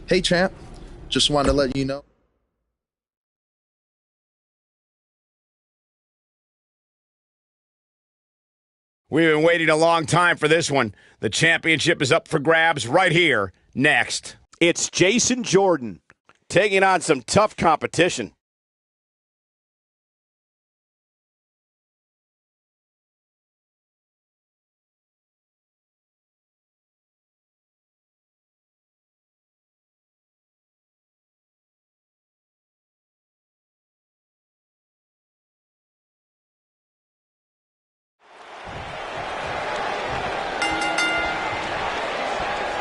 Hey, champ. Just wanted to let you know. We've been waiting a long time for this one. The championship is up for grabs right here, next. It's Jason Jordan taking on some tough competition.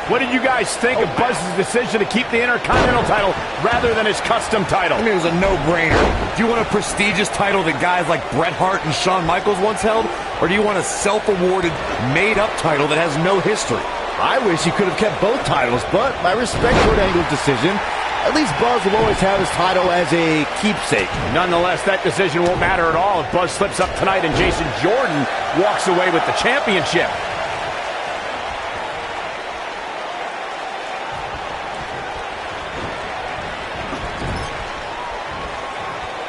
What did you guys think of Buzz's decision to keep the Intercontinental title rather than his custom title? I mean, it was a no-brainer. Do you want a prestigious title that guys like Bret Hart and Shawn Michaels once held? Or do you want a self-awarded, made-up title that has no history? I wish he could have kept both titles, but I respect Kurt Angle's decision. At least Buzz will always have his title as a keepsake. Nonetheless, that decision won't matter at all if Buzz slips up tonight and Jason Jordan walks away with the championship.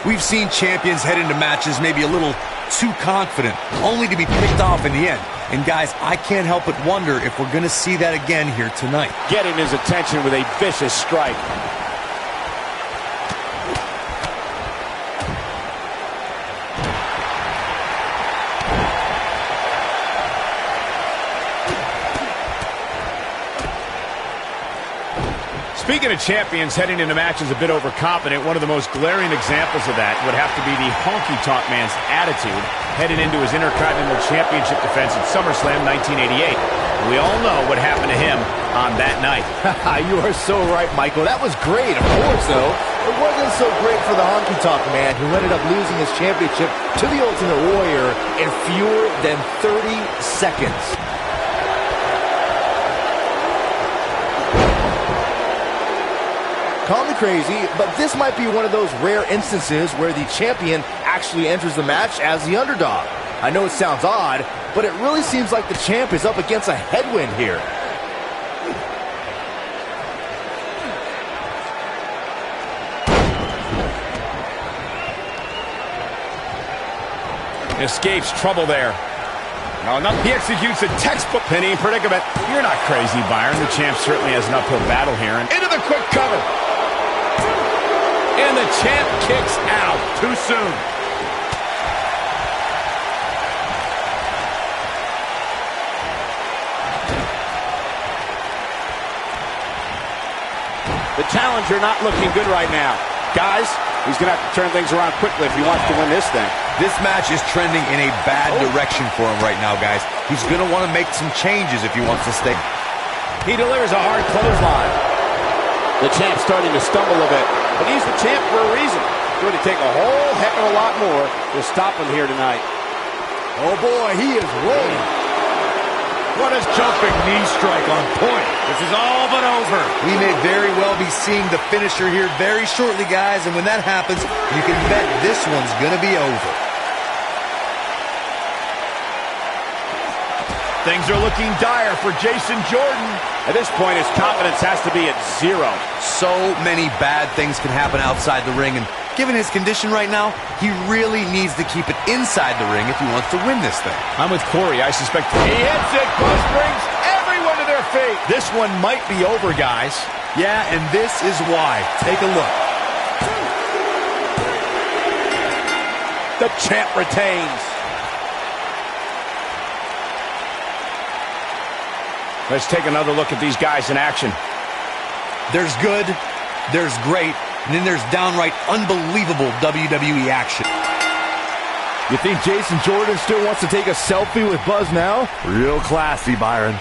We've seen champions head into matches maybe a little too confident, only to be picked off in the end. And guys, I can't help but wonder if we're going to see that again here tonight. Getting his attention with a vicious strike. Speaking of champions heading into matches a bit overconfident, one of the most glaring examples of that would have to be the honky-tonk man's attitude heading into his Intercontinental Championship defense at SummerSlam 1988. We all know what happened to him on that night. You are so right, Michael. That was great, of course, though. It wasn't so great for the honky-tonk man, who ended up losing his championship to the Ultimate Warrior in fewer than 30 seconds. Call me crazy, but this might be one of those rare instances where the champion actually enters the match as the underdog. I know it sounds odd, but it really seems like the champ is up against a headwind here. Escapes trouble there. No, he executes a textbook pinning predicament. You're not crazy, Byron. The champ certainly has an uphill battle here. And into the quick cover. And the champ kicks out too soon. The challenger not looking good right now. Guys, he's going to have to turn things around quickly if he wants to win this thing. This match is trending in a bad direction for him right now, guys. He's going to want to make some changes if he wants to stay. He delivers a hard clothesline. The champ's starting to stumble a bit, but he's the champ for a reason. It's going to take a whole heck of a lot more to stop him here tonight. Oh boy, he is rolling. What a jumping knee strike on point. This is all but over. We may very well be seeing the finisher here very shortly, guys, and when that happens, you can bet this one's going to be over. Things are looking dire for Jason Jordan. At this point, his confidence has to be at zero. So many bad things can happen outside the ring, and given his condition right now, he really needs to keep it inside the ring if he wants to win this thing. I'm with Corey. I suspect he hits it. Buzz brings everyone to their feet. This one might be over, guys. Yeah, and this is why. Take a look. The champ retains. Let's take another look at these guys in action. There's good, there's great, and then there's downright unbelievable WWE action. You think Jason Jordan still wants to take a selfie with Buzz now? Real classy, Byron.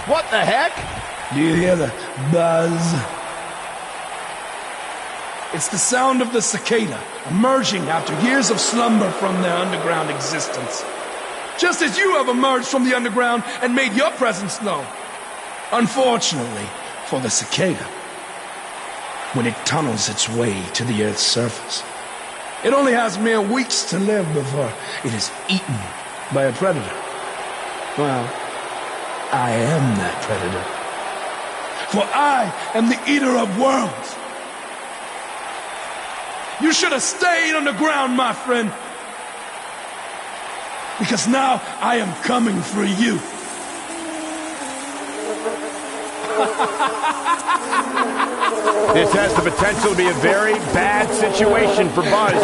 What the heck? Do you hear the buzz? It's the sound of the cicada emerging after years of slumber from their underground existence. Just as you have emerged from the underground and made your presence known. Unfortunately for the cicada, when it tunnels its way to the Earth's surface, it only has mere weeks to live before it is eaten by a predator. Well, I am that predator. For I am the eater of worlds. You should have stayed on the ground, my friend. Because now I am coming for you. This has the potential to be a very bad situation for Buzz.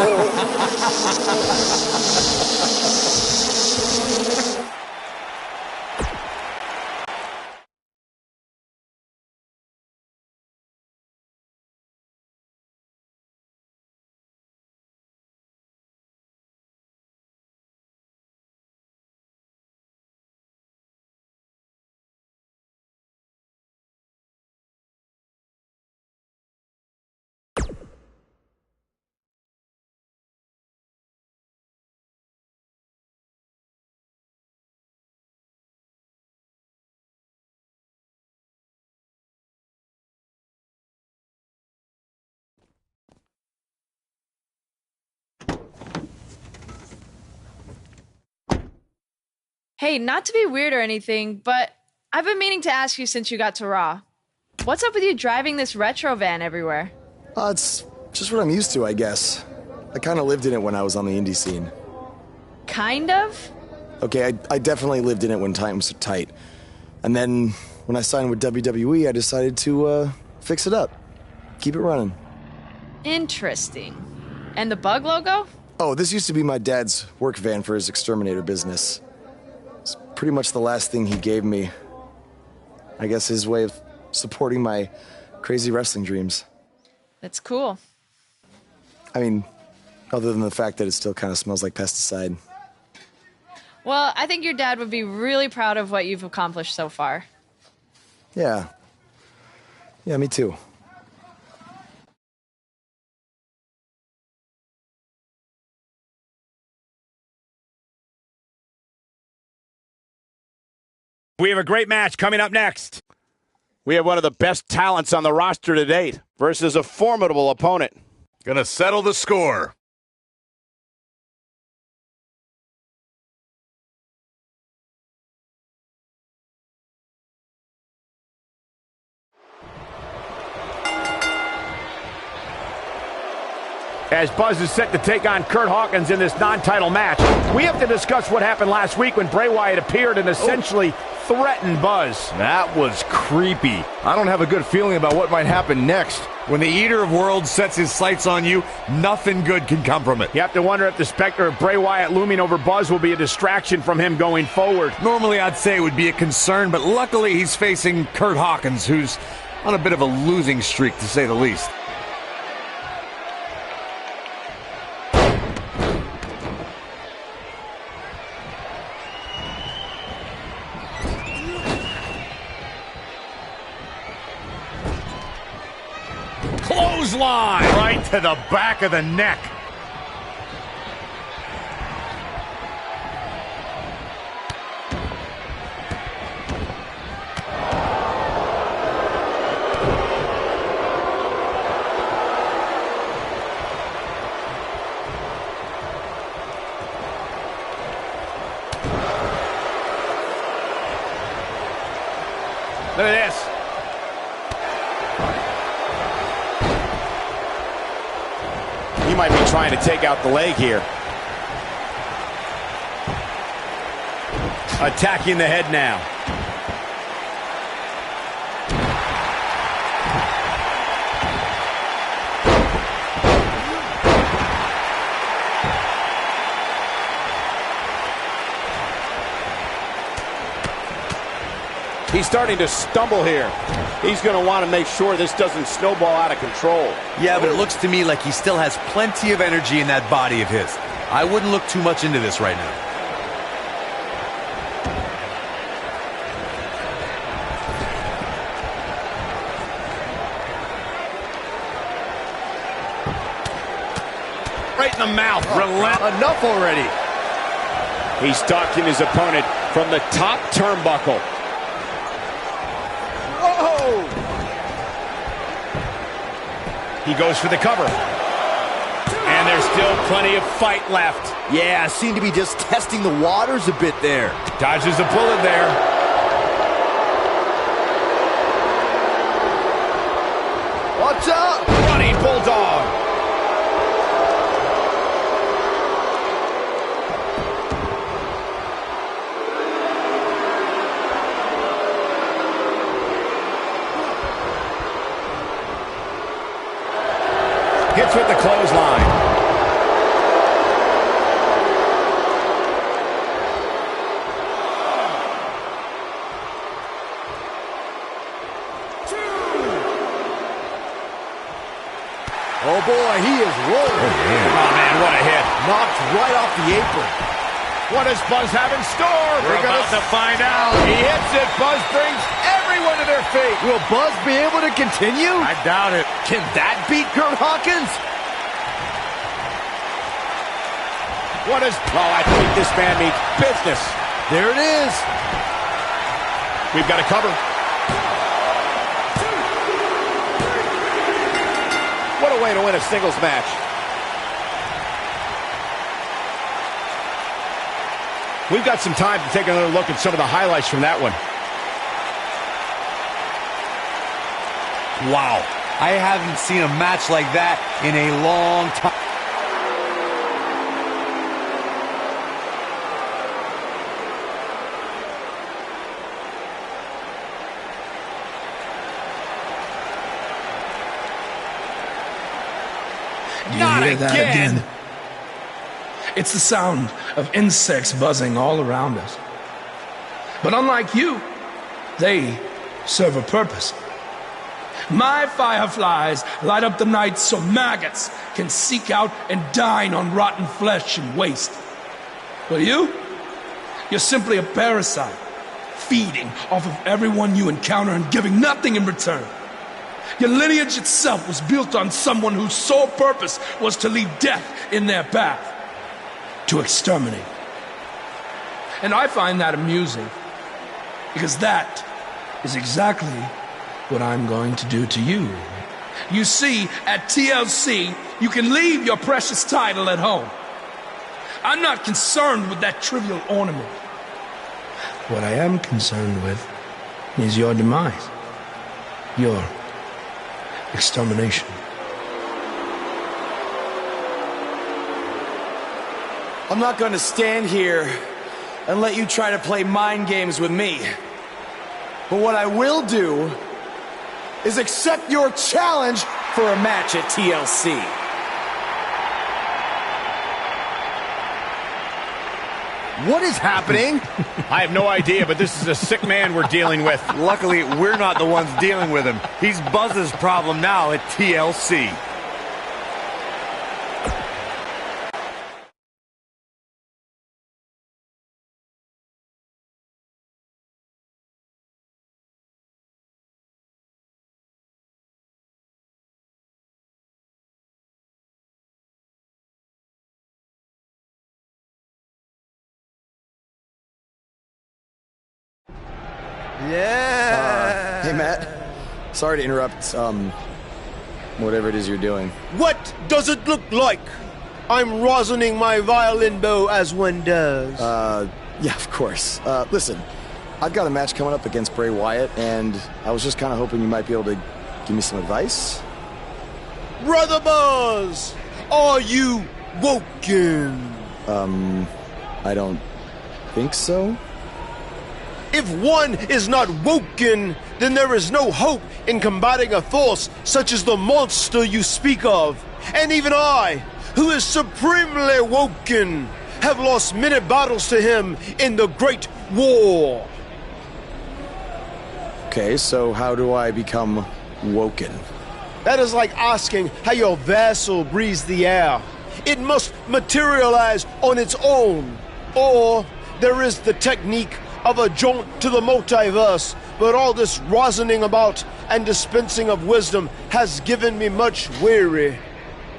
Hey, not to be weird or anything, but I've been meaning to ask you since you got to Raw. What's up with you driving this retro van everywhere? It's just what I'm used to, I guess. I kind of lived in it when I was on the indie scene. Kind of? Okay, I definitely lived in it when times were tight. And then when I signed with WWE, I decided to fix it up. Keep it running. Interesting. And the bug logo? Oh, this used to be my dad's work van for his exterminator business. It's pretty much the last thing he gave me. I guess his way of supporting my crazy wrestling dreams. That's cool. I mean, other than the fact that it still kind of smells like pesticide. Well, I think your dad would be really proud of what you've accomplished so far. Yeah. Yeah, me too. We have a great match coming up next. We have one of the best talents on the roster to date versus a formidable opponent. Gonna settle the score. As Buzz is set to take on Curt Hawkins in this non-title match, we have to discuss what happened last week when Bray Wyatt appeared and essentially threatened Buzz. That was creepy. I don't have a good feeling about what might happen next. When the Eater of Worlds sets his sights on you, nothing good can come from it. You have to wonder if the specter of Bray Wyatt looming over Buzz will be a distraction from him going forward. Normally I'd say it would be a concern, but luckily he's facing Curt Hawkins, who's on a bit of a losing streak, to say the least. Clothesline right to the back of the neck. Look at this. He might be trying to take out the leg here. Attacking the head now. He's starting to stumble here. He's going to want to make sure this doesn't snowball out of control. Yeah, but it looks to me like he still has plenty of energy in that body of his. I wouldn't look too much into this right now. Right in the mouth. Enough already. He's stalking his opponent from the top turnbuckle. He goes for the cover. And there's still plenty of fight left. Yeah, seemed to be just testing the waters a bit there. Dodges a bullet there. Watch out! Running Bulldog. Hits with the clothesline. Oh boy, he is rolling. Oh man, what a hit. Knocked right off the apron. What does Buzz have in store? We're about to find out. He hits it. Buzz brings everyone to their feet. Will Buzz be able to continue? I doubt it. Can that beat Kurt Hawkins? What is... Oh, I think this man means business. There it is. We've got a cover. What a way to win a singles match. We've got some time to take another look at some of the highlights from that one. Wow. I haven't seen a match like that in a long time. Not hear that again. It's the sound of insects buzzing all around us. But unlike you, they serve a purpose. My fireflies light up the night so maggots can seek out and dine on rotten flesh and waste. But you're simply a parasite, feeding off of everyone you encounter and giving nothing in return. Your lineage itself was built on someone whose sole purpose was to leave death in their path, to exterminate. And I find that amusing, because that is exactly what I'm going to do to you. You see, at TLC, you can leave your precious title at home. I'm not concerned with that trivial ornament. What I am concerned with is your demise, your extermination. I'm not going to stand here and let you try to play mind games with me. But what I will do is accept your challenge for a match at TLC. What is happening? I have no idea, but this is a sick man we're dealing with. Luckily, we're not the ones dealing with him. He's Buzz's problem now at TLC. Yeah. Hey, Matt. Sorry to interrupt, whatever it is you're doing. What does it look like? I'm rosining my violin bow as one does. Yeah, of course. Listen, I've got a match coming up against Bray Wyatt, and I was just kind of hoping you might be able to give me some advice. Brother Buzz, are you woken? I don't think so. If one is not woken, then there is no hope in combating a force such as the monster you speak of. And even I, who is supremely woken, have lost many battles to him in the Great War. Okay, so how do I become woken? That is like asking how your vessel breathes the air. It must materialize on its own. Or there is the technique of a jaunt to the multiverse, but all this rosining about and dispensing of wisdom has given me much weary.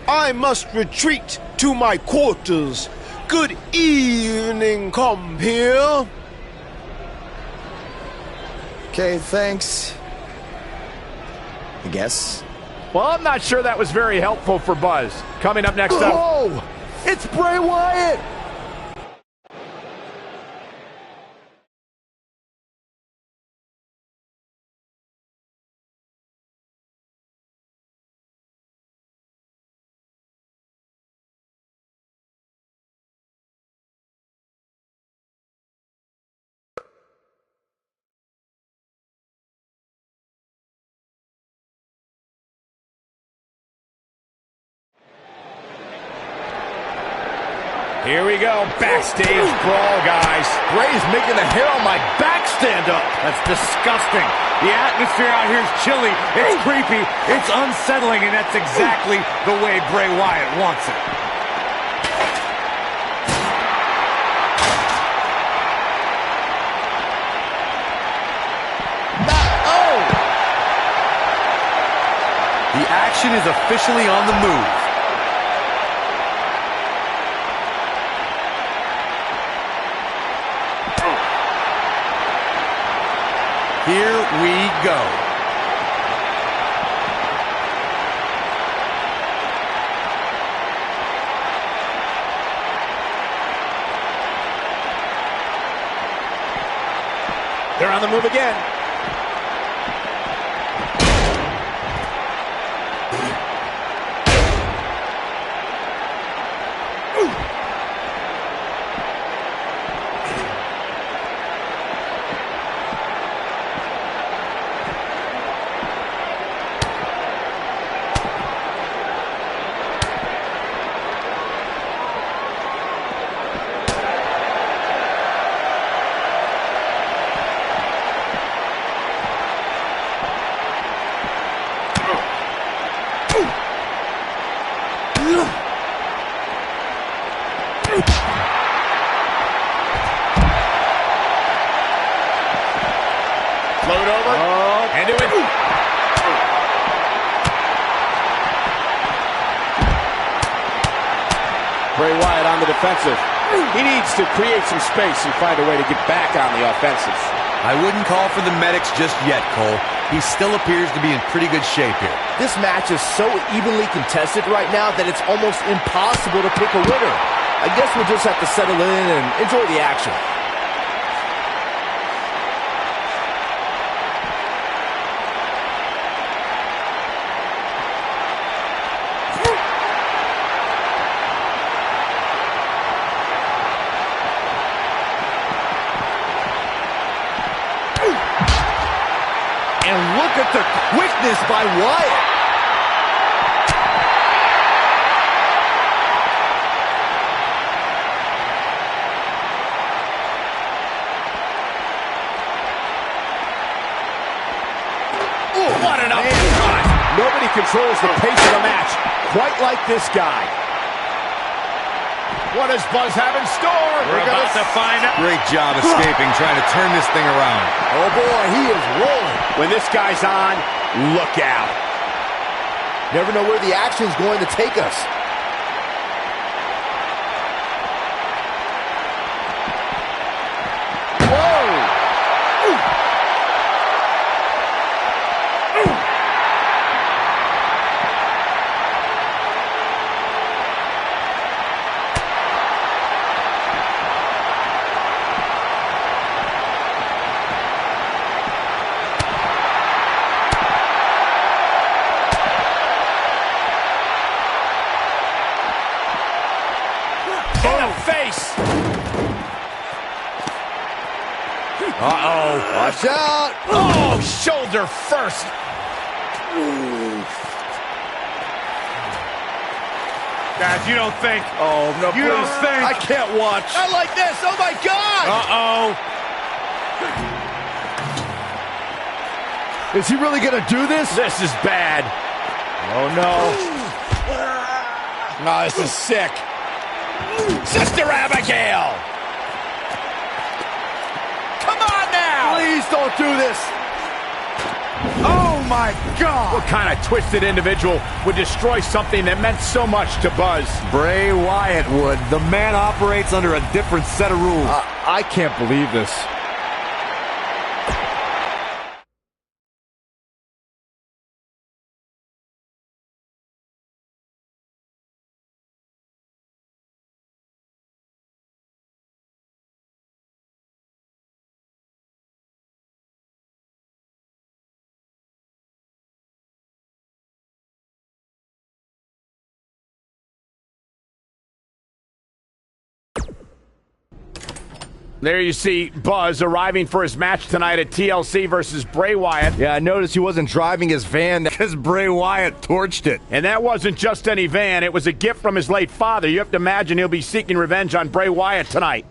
I must retreat to my quarters. Good evening, compeer. Okay, thanks. I guess. Well, I'm not sure that was very helpful for Buzz. Coming up next up... Oh! It's Bray Wyatt! Here we go, backstage brawl, guys. Bray's making the hair on my back stand up. That's disgusting. The atmosphere out here is chilly. It's creepy. It's unsettling, and that's exactly the way Bray Wyatt wants it. The action is officially on the move. Here we go. They're on the move again. Float over. And do it. Bray Wyatt on the defensive. He needs to create some space and find a way to get back on the offensive. I wouldn't call for the medics just yet, Cole. He still appears to be in pretty good shape here. This match is so evenly contested right now that it's almost impossible to pick a winner. I guess we'll just have to settle in and enjoy the action. And look at the quickness by Wyatt. Ooh, what an uppercut. Nobody controls the pace of the match quite like this guy. What does Buzz have in store? We're about to find out. Great job escaping, trying to turn this thing around. Oh boy, he is rolling. When this guy's on, look out. Never know where the action's going to take us. Face. Uh-oh. Watch out. Oh, shoulder first. Guys, you don't think. Oh, no, You don't think. I can't watch. Not like this. Oh, my God. Uh-oh. Is he really going to do this? This is bad. Oh, no. Oh, this is sick. Sister Abigail! Come on now! Please don't do this. Oh my God! What kind of twisted individual would destroy something that meant so much to Buzz? Bray Wyatt would. The man operates under a different set of rules. I can't believe this. There you see Buzz arriving for his match tonight at TLC versus Bray Wyatt. Yeah, I noticed he wasn't driving his van because Bray Wyatt torched it. And that wasn't just any van. It was a gift from his late father. You have to imagine he'll be seeking revenge on Bray Wyatt tonight.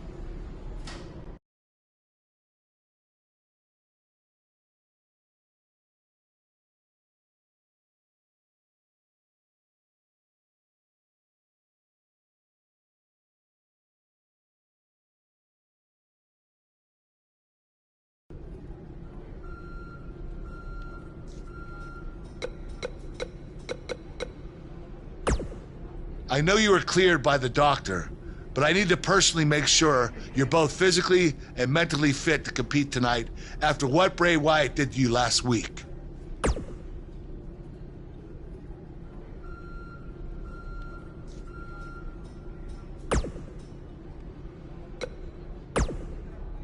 I know you were cleared by the doctor, but I need to personally make sure you're both physically and mentally fit to compete tonight after what Bray Wyatt did to you last week.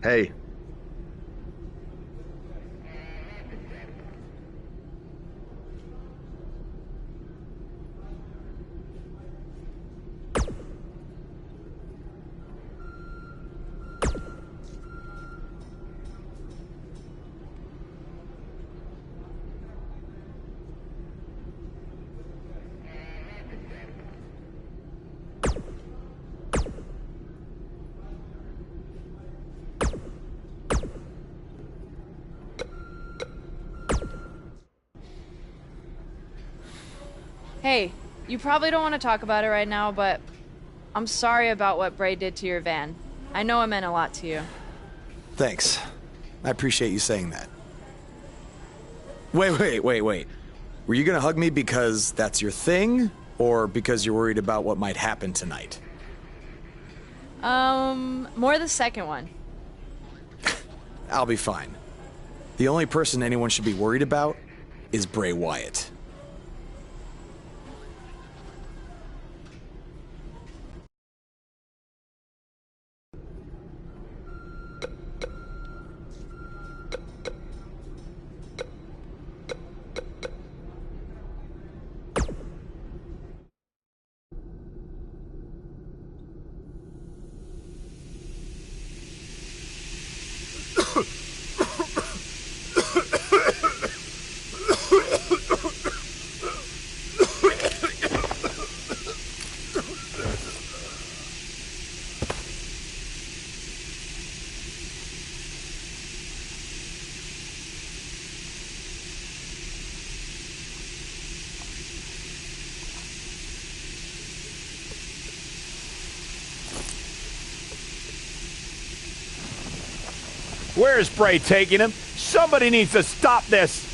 Hey. Hey, you probably don't want to talk about it right now, but I'm sorry about what Bray did to your van. I know it meant a lot to you. Thanks. I appreciate you saying that. Wait. Were you gonna hug me because that's your thing, or because you're worried about what might happen tonight? More the second one. I'll be fine. The only person anyone should be worried about is Bray Wyatt. Where is Bray taking him? Somebody needs to stop this.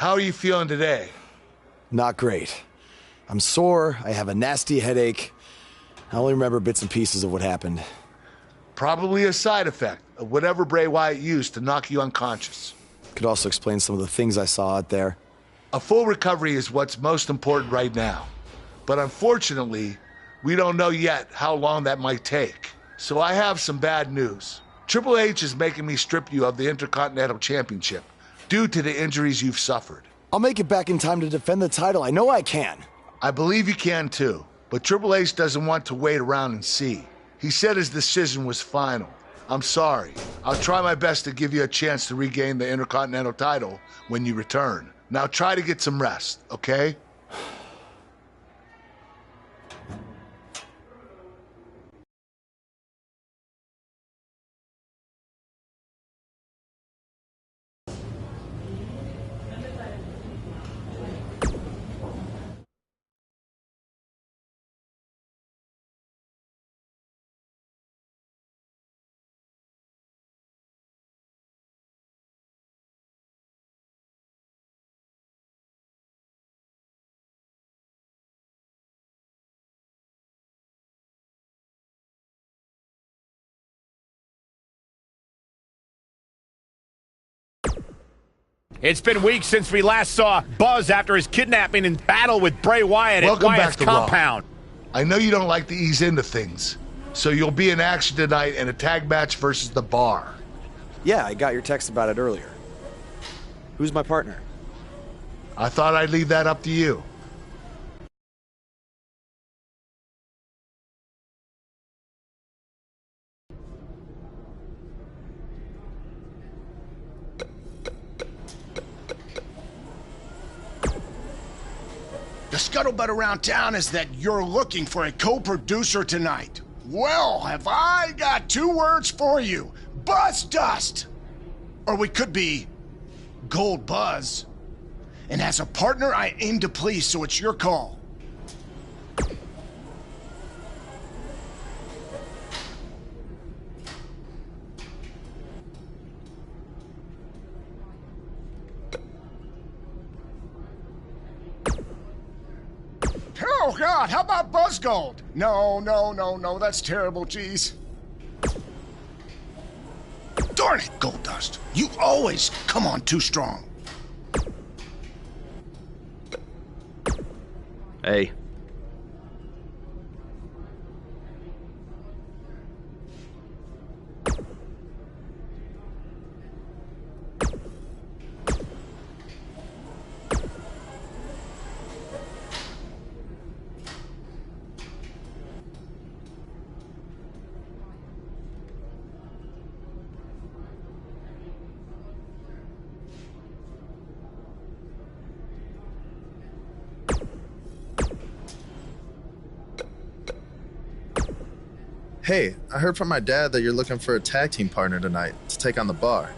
How are you feeling today? Not great. I'm sore, I have a nasty headache. I only remember bits and pieces of what happened. Probably a side effect of whatever Bray Wyatt used to knock you unconscious. Could also explain some of the things I saw out there. A full recovery is what's most important right now. But unfortunately, we don't know yet how long that might take. So I have some bad news. Triple H is making me strip you of the Intercontinental Championship due to the injuries you've suffered. I'll make it back in time to defend the title. I know I can. I believe you can too, but Triple H doesn't want to wait around and see. He said his decision was final. I'm sorry. I'll try my best to give you a chance to regain the Intercontinental title when you return. Now try to get some rest, okay? It's been weeks since we last saw Buzz after his kidnapping and battle with Bray Wyatt at Wyatt's compound. I know you don't like to ease into things, so you'll be in action tonight in a tag match versus The Bar. Yeah, I got your text about it earlier. Who's my partner? I thought I'd leave that up to you. The scuttlebutt around town is that you're looking for a co-producer tonight. Well, have I got 2 words for you. Buzz Dust! Or we could be Gold Buzz. And as a partner, I aim to please, so it's your call. Oh, God, how about Buzz Gold? No, that's terrible, jeez. Darn it, Gold Dust. You always come on too strong. Hey. Hey, I heard from my dad that you're looking for a tag team partner tonight to take on the Bar.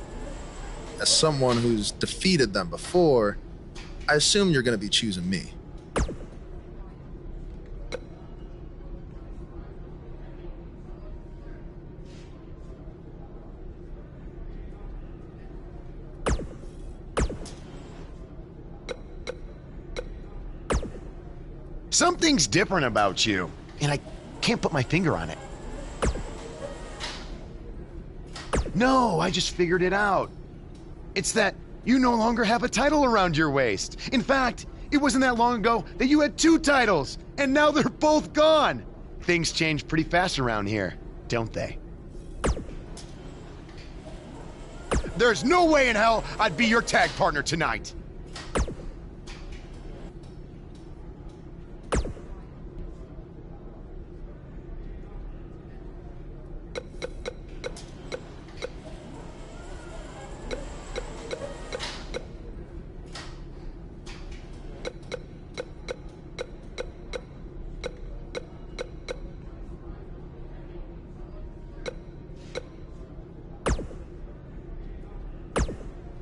As someone who's defeated them before, I assume you're going to be choosing me. Something's different about you, and I can't put my finger on it. No, I just figured it out. It's that you no longer have a title around your waist. In fact, it wasn't that long ago that you had 2 titles, and now they're both gone. Things change pretty fast around here, don't they? There's no way in hell I'd be your tag partner tonight.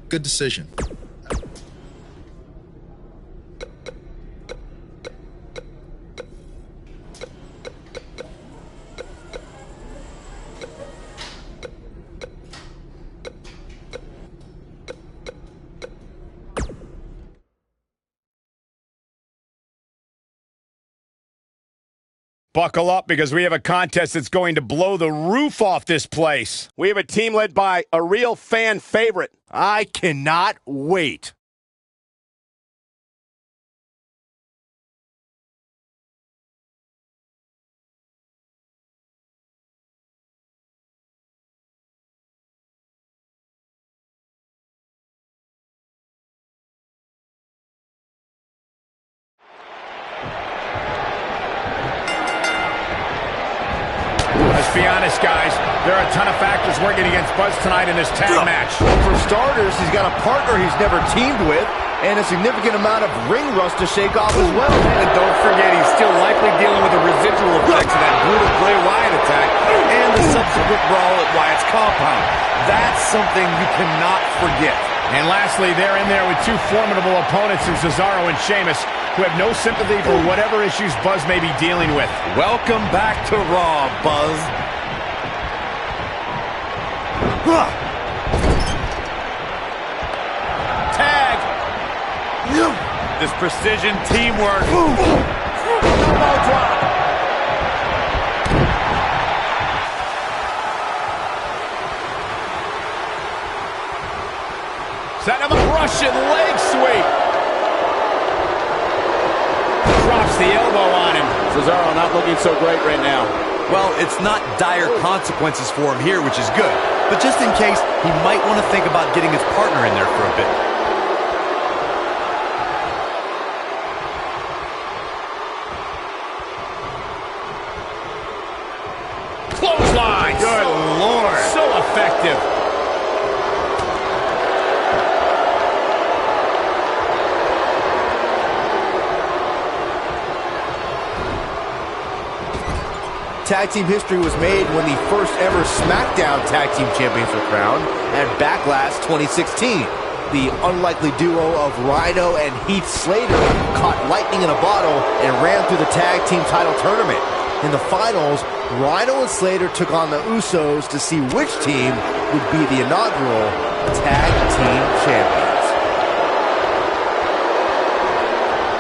Good decision. Buckle up, because we have a contest that's going to blow the roof off this place. We have a team led by a real fan favorite. I cannot wait. Let's be honest, guys. There are a ton of factors working against Buzz tonight in this tag match. For starters, he's got a partner he's never teamed with, and a significant amount of ring rust to shake off as well. And don't forget, he's still likely dealing with the residual effects of that brutal Bray Wyatt attack and the subsequent brawl at Wyatt's compound. That's something you cannot forget. And lastly, they're in there with 2 formidable opponents in Cesaro and Sheamus, who have no sympathy for whatever issues Buzz may be dealing with. Welcome back to Raw, Buzz. Tag! This precision teamwork. Elbow drop! Setting up a Russian leg sweep. Drops the elbow on him. Cesaro not looking so great right now. Well, it's not dire consequences for him here, which is good. But just in case, he might want to think about getting his partner in there for a bit. Clothesline. Good Lord. So effective. Tag team history was made when the first ever SmackDown Tag Team Champions were crowned at Backlash 2016. The unlikely duo of Rhino and Heath Slater caught lightning in a bottle and ran through the tag team title tournament. In the finals, Rhino and Slater took on the Usos to see which team would be the inaugural Tag Team Champions.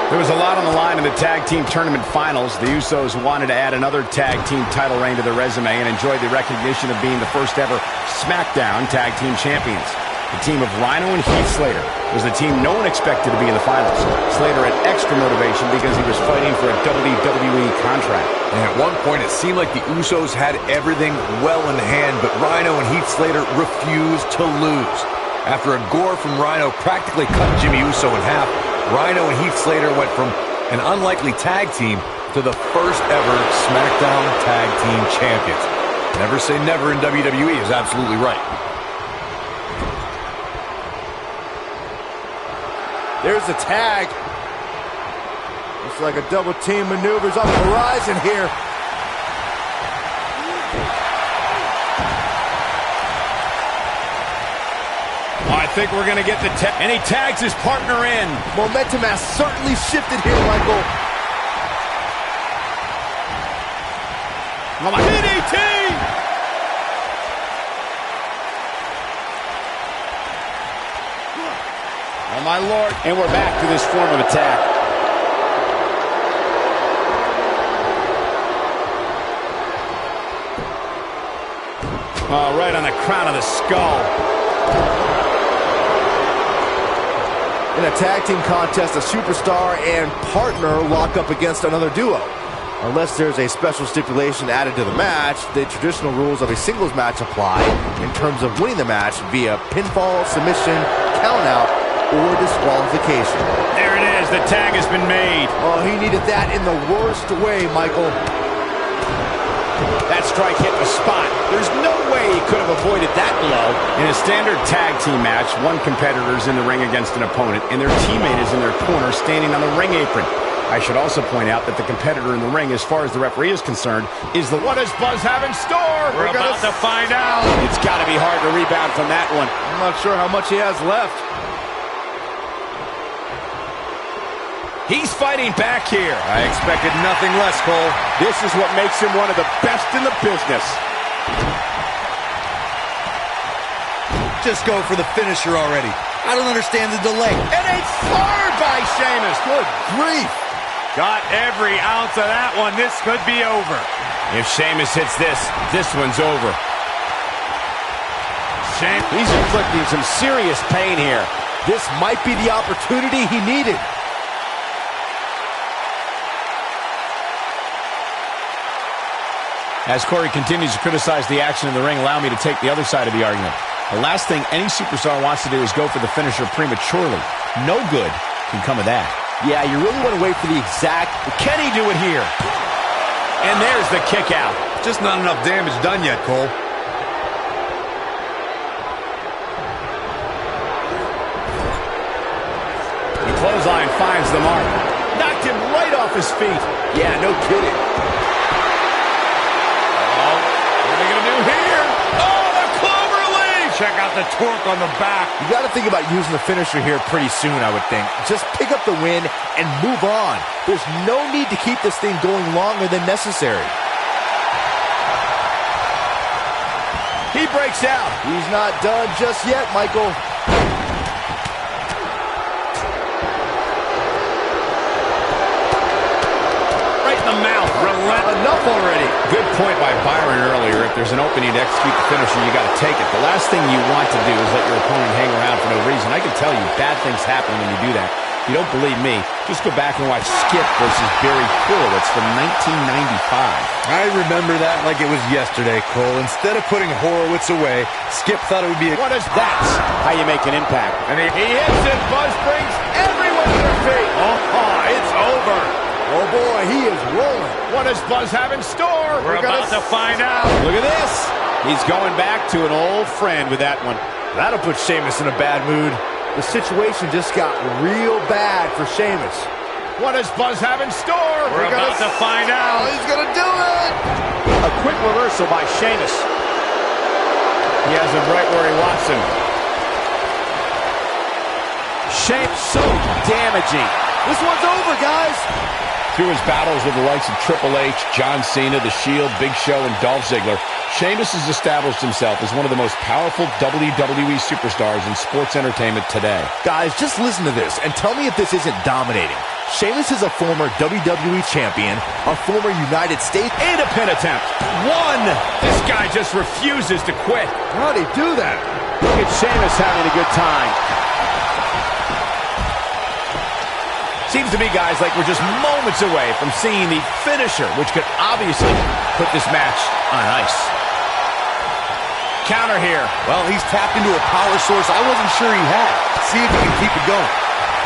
There was a lot on the line in the tag team tournament finals. The Usos wanted to add another tag team title reign to their resume and enjoyed the recognition of being the first ever SmackDown Tag Team Champions. The team of Rhino and Heath Slater was the team no one expected to be in the finals. Slater had extra motivation because he was fighting for a WWE contract. And at one point, it seemed like the Usos had everything well in hand, but Rhino and Heath Slater refused to lose. After a gore from Rhino practically cut Jimmy Uso in half, Rhino and Heath Slater went from an unlikely tag team to the first ever SmackDown Tag Team Champions. Never say never in WWE is absolutely right. There's the tag. Looks like a double team maneuver's on the horizon here. I think we're going to get the tag. And he tags his partner in. Momentum has certainly shifted here, Michael. DDT! Oh, my Lord. And we're back to this form of attack. Oh, right on the crown of the skull. In a tag team contest, a superstar and partner lock up against another duo. Unless there's a special stipulation added to the match, the traditional rules of a singles match apply in terms of winning the match via pinfall, submission, countout, or disqualification. There it is. The tag has been made. Oh, he needed that in the worst way, Michael. That strike hit the spot. There's no way he could have avoided that blow. In a standard tag team match, one competitor's in the ring against an opponent, and their teammate is in their corner standing on the ring apron. I should also point out that the competitor in the ring, as far as the referee is concerned, is the what does Buzz have in store? We're about to find out. It's got to be hard to rebound from that one. I'm not sure how much he has left. He's fighting back here. I expected nothing less, Cole. This is what makes him one of the best in the business. Just go for the finisher already. I don't understand the delay. And a forward by Sheamus. Good grief. Got every ounce of that one. This could be over. If Sheamus hits this, this one's over. He's inflicting some serious pain here. This might be the opportunity he needed. As Corey continues to criticize the action in the ring, allow me to take the other side of the argument. The last thing any superstar wants to do is go for the finisher prematurely. No good can come of that. Yeah, you really want to wait for the exact... Can he do it here? And there's the kick out. Just not enough damage done yet, Cole. The clothesline finds the mark. Knocked him right off his feet. Yeah, no kidding. Check out the torque on the back. You got to think about using the finisher here pretty soon, I would think. Just pick up the win and move on. There's no need to keep this thing going longer than necessary. He breaks out. He's not done just yet, Michael. Right in the mouth. Enough already. Good point by Byron earlier. If there's an opening to execute the finisher, you got to take it. The last thing you want to do is let your opponent hang around for no reason. I can tell you bad things happen when you do that. If you don't believe me, just go back and watch Skip versus Barry Horowitz from 1995. I remember that like it was yesterday, Cole. Instead of putting Horowitz away, Skip thought it would be a... What is that? How you make an impact. And he hits it. Buzz brings everyone to their feet. Oh, it's over. Oh, boy, he is rolling. What does Buzz have in store? We're about to find out. Look at this. He's going back to an old friend with that one. That'll put Sheamus in a bad mood. The situation just got real bad for Sheamus. What does Buzz have in store? We're about to find out. Oh, he's gonna do it! A quick reversal by Sheamus. He has him right where he wants him. Sheamus so damaging. This one's over, guys. Through his battles with the likes of Triple H, John Cena, The Shield, Big Show, and Dolph Ziggler, Sheamus has established himself as one of the most powerful WWE superstars in sports entertainment today. Guys, just listen to this and tell me if this isn't dominating. Sheamus is a former WWE champion, a former United States, And a pin attempt. One! This guy just refuses to quit. how'd he do that? Look at Sheamus having a good time. Seems to me, guys, like we're just moments away from seeing the finisher, which could obviously put this match on ice. Counter here. Well, he's tapped into a power source I wasn't sure he had. See if he can keep it going.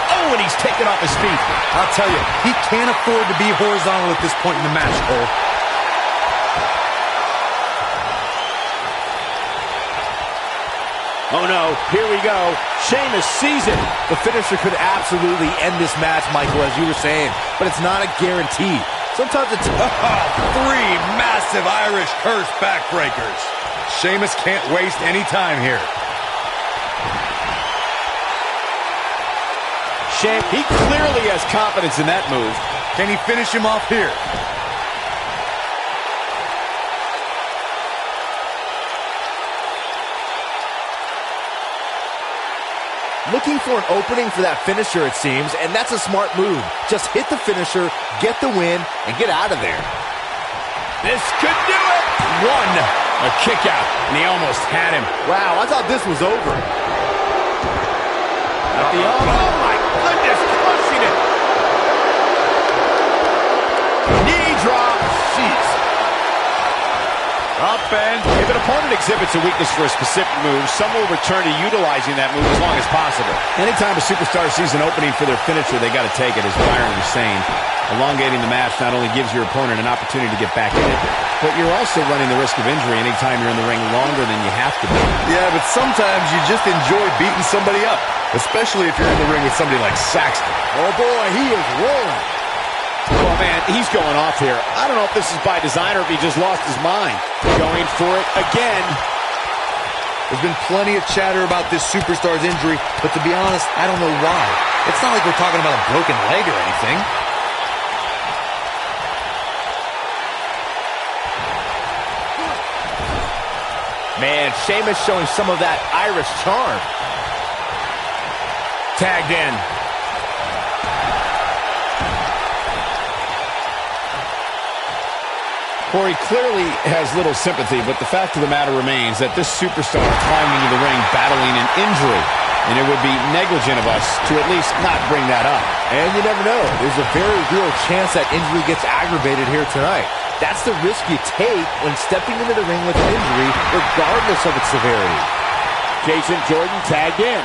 Oh, and he's taken off his feet. I'll tell you, he can't afford to be horizontal at this point in the match, Cole. Oh no, here we go. Sheamus sees it. The finisher could absolutely end this match, Michael, as you were saying, but it's not a guarantee. Sometimes it's... Three massive Irish curse backbreakers. Sheamus can't waste any time here. Sheamus, he clearly has confidence in that move. Can he finish him off here? Looking for an opening for that finisher, it seems, and that's a smart move. Just hit the finisher, get the win, and get out of there. This could do it. One. A kick out, and he almost had him. Wow, I thought this was over. At the arm. Oh, my goodness, crushing it. Knee drop. Jeez. Up and... If an opponent exhibits a weakness for a specific move, some will return to utilizing that move as long as possible. Anytime a superstar sees an opening for their finisher, they got to take it, as Byron was saying. Elongating the match not only gives your opponent an opportunity to get back in it, but you're also running the risk of injury anytime you're in the ring longer than you have to be. Yeah, but sometimes you just enjoy beating somebody up, especially if you're in the ring with somebody like Saxton. Oh boy, he is rolling. Oh, man, he's going off here. I don't know if this is by design or if he just lost his mind. Going for it again. There's been plenty of chatter about this superstar's injury, but to be honest, I don't know why. It's not like we're talking about a broken leg or anything. Man, Sheamus showing some of that Irish charm. Tagged in. Corey clearly has little sympathy, but the fact of the matter remains that this superstar climbed into the ring battling an injury, and it would be negligent of us to at least not bring that up. And you never know. There's a very real chance that injury gets aggravated here tonight. That's the risk you take when stepping into the ring with an injury, regardless of its severity. Jason Jordan tagged in.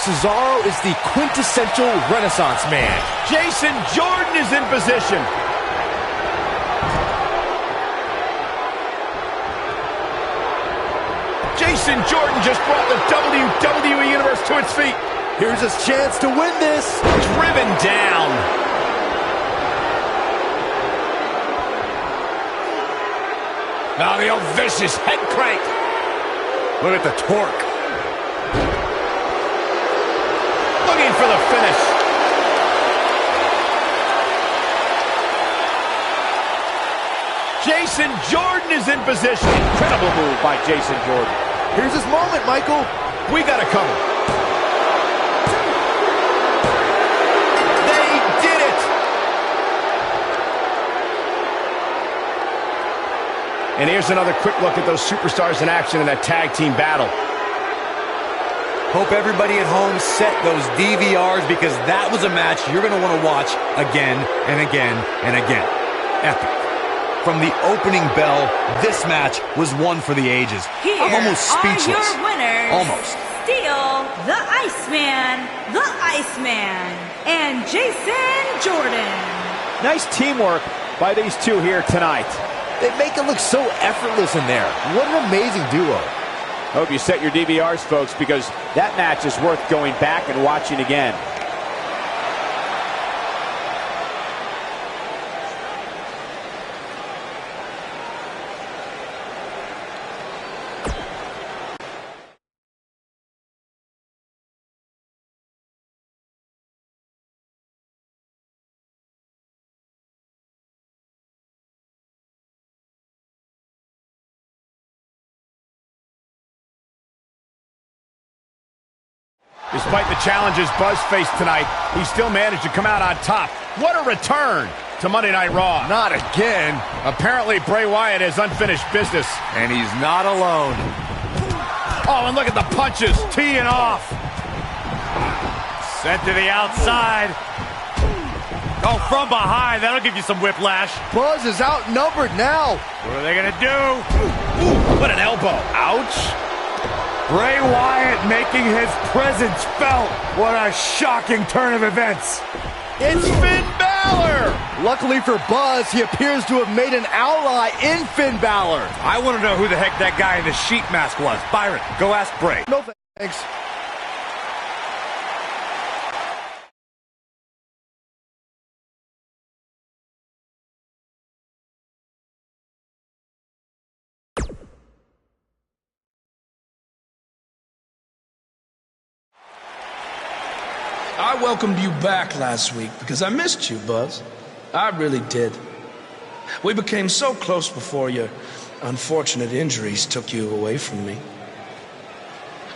Cesaro is the quintessential Renaissance man. Jason Jordan is in position. Jason Jordan just brought the WWE Universe to its feet. Here's his chance to win this. Driven down. Now the old vicious head crank. Look at the torque. Looking for the finish. Jason Jordan is in position. Incredible move by Jason Jordan. Here's his moment, Michael. We got it covered. They did it. And here's another quick look at those superstars in action in that tag team battle. Hope everybody at home set those DVRs because that was a match you're going to want to watch again and again and again. Epic. From the opening bell, this match was one for the ages. Here I'm almost speechless. Are your winners. Almost. Steel, the Iceman, and Jason Jordan. Nice teamwork by these two here tonight. They make it look so effortless in there. What an amazing duo. Hope you set your DVRs, folks, because that match is worth going back and watching again. Despite the challenges Buzz faced tonight, he still managed to come out on top. What a return to Monday Night Raw. Not again. Apparently, Bray Wyatt has unfinished business. And he's not alone. Oh, and look at the punches. Teeing off. Sent to the outside. Oh, from behind. That'll give you some whiplash. Buzz is outnumbered now. What are they going to do? Ooh, what an elbow. Ouch. Bray Wyatt making his presence felt. What a shocking turn of events. It's Finn Balor! Luckily for Buzz, he appears to have made an ally in Finn Balor. I want to know who the heck that guy in the sheep mask was. Byron, go ask Bray. No thanks. I welcomed you back last week because I missed you, Buzz. I really did. We became so close before your unfortunate injuries took you away from me.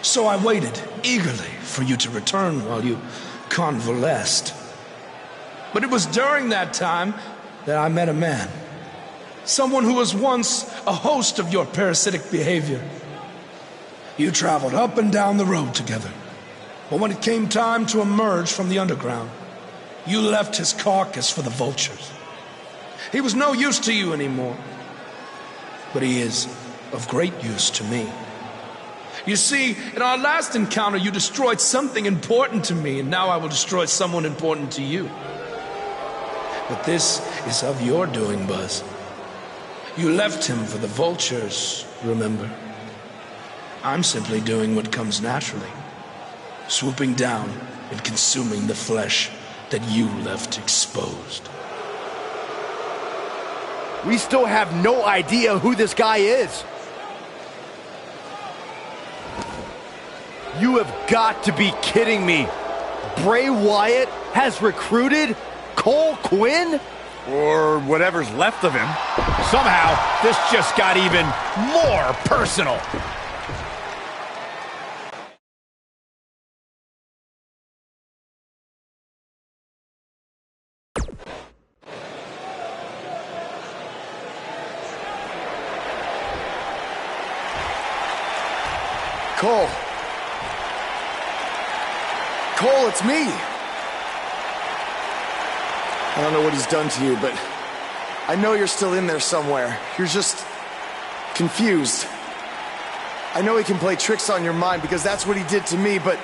So I waited eagerly for you to return while you convalesced. But it was during that time that I met a man. Someone who was once a host of your parasitic behavior. You traveled up and down the road together. But when it came time to emerge from the underground, you left his carcass for the vultures. He was no use to you anymore, but he is of great use to me. You see, in our last encounter, you destroyed something important to me, and now I will destroy someone important to you. But this is of your doing, Buzz. You left him for the vultures, remember? I'm simply doing what comes naturally. Swooping down and consuming the flesh that you left exposed. We still have no idea who this guy is. You have got to be kidding me. Bray Wyatt has recruited Cole Quinn? Or whatever's left of him. Somehow, this just got even more personal. Cole. Cole, it's me. I don't know what he's done to you, but I know you're still in there somewhere. You're just confused. I know he can play tricks on your mind because that's what he did to me, but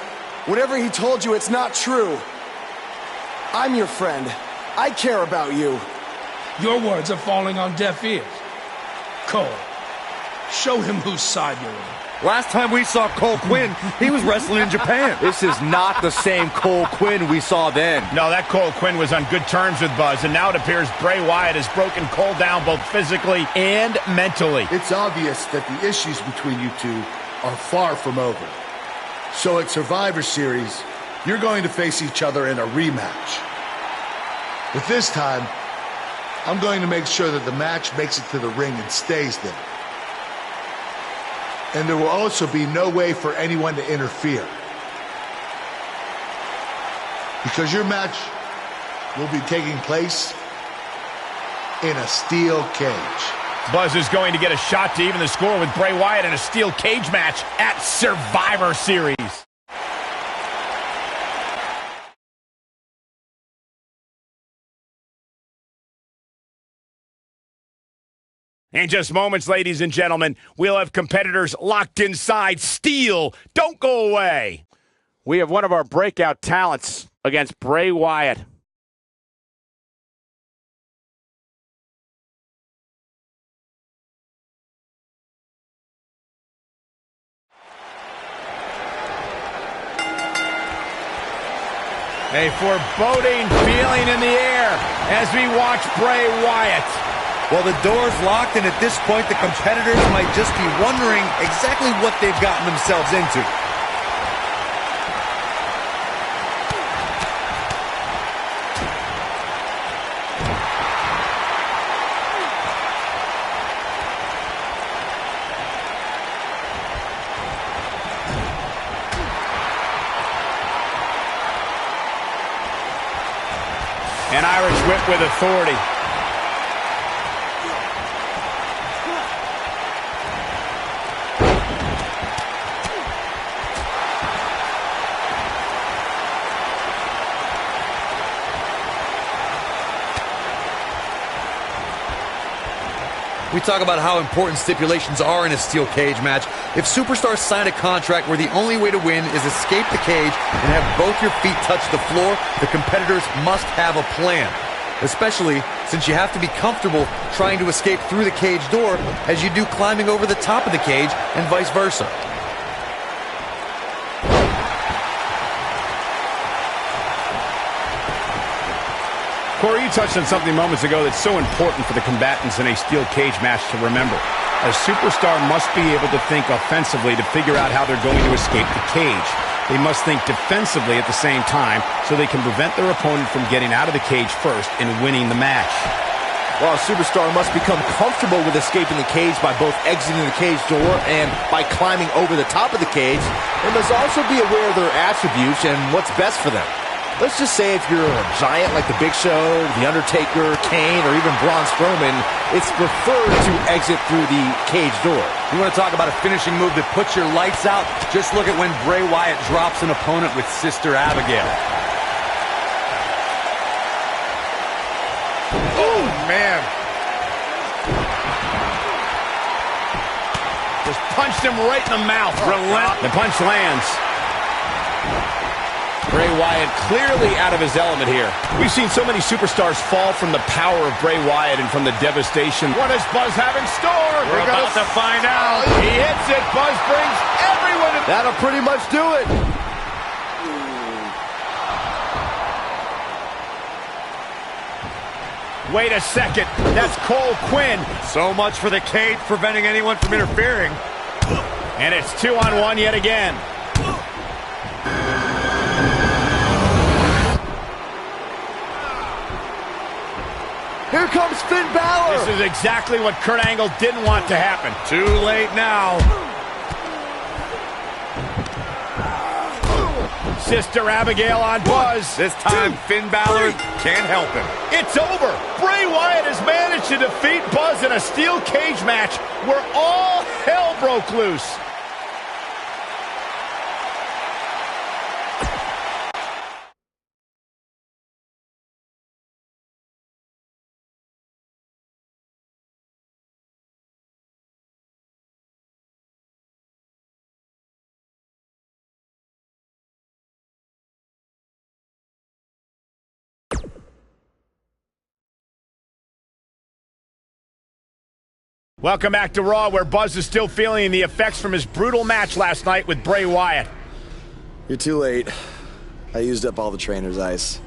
whatever he told you, it's not true. I'm your friend. I care about you. Your words are falling on deaf ears. Cole, show him whose side you're on. Last time we saw Cole Quinn, he was wrestling in Japan. This is not the same Cole Quinn we saw then. No, that Cole Quinn was on good terms with Buzz, and now it appears Bray Wyatt has broken Cole down both physically and mentally. It's obvious that the issues between you two are far from over. So at Survivor Series, you're going to face each other in a rematch. But this time, I'm going to make sure that the match makes it to the ring and stays there. And there will also be no way for anyone to interfere. Because your match will be taking place in a steel cage. Buzz is going to get a shot to even the score with Bray Wyatt in a steel cage match at Survivor Series. In just moments, ladies and gentlemen, we'll have competitors locked inside steel. Don't go away. We have one of our breakout talents against Bray Wyatt. A foreboding feeling in the air as we watch Bray Wyatt. Well, the door's locked, and at this point, the competitors might just be wondering exactly what they've gotten themselves into. An Irish whip with authority. We talk about how important stipulations are in a steel cage match. If superstars sign a contract where the only way to win is escape the cage and have both your feet touch the floor, the competitors must have a plan. Especially since you have to be comfortable trying to escape through the cage door as you do climbing over the top of the cage and vice versa. Corey, you touched on something moments ago that's so important for the combatants in a steel cage match to remember. A superstar must be able to think offensively to figure out how they're going to escape the cage. They must think defensively at the same time so they can prevent their opponent from getting out of the cage first and winning the match. Well, a superstar must become comfortable with escaping the cage by both exiting the cage door and by climbing over the top of the cage. They must also be aware of their attributes and what's best for them. Let's just say if you're a giant like The Big Show, The Undertaker, Kane, or even Braun Strowman, it's preferred to exit through the cage door. You want to talk about a finishing move that puts your lights out? Just look at when Bray Wyatt drops an opponent with Sister Abigail. Oh, man. Just punched him right in the mouth. The punch lands. Bray Wyatt clearly out of his element here. We've seen so many superstars fall from the power of Bray Wyatt and from the devastation. What does Buzz have in store? We're about to find out. He hits it. Buzz brings everyone to... That'll pretty much do it. Wait a second. That's Cole Quinn. So much for the cage preventing anyone from interfering. And it's 2-on-1 yet again. Here comes Finn Balor. This is exactly what Kurt Angle didn't want to happen. Too late now. Sister Abigail on Buzz. This time, Finn Balor can't help him. It's over. Bray Wyatt has managed to defeat Buzz in a steel cage match where all hell broke loose. Welcome back to Raw, where Buzz is still feeling the effects from his brutal match last night with Bray Wyatt. You're too late. I used up all the trainer's ice.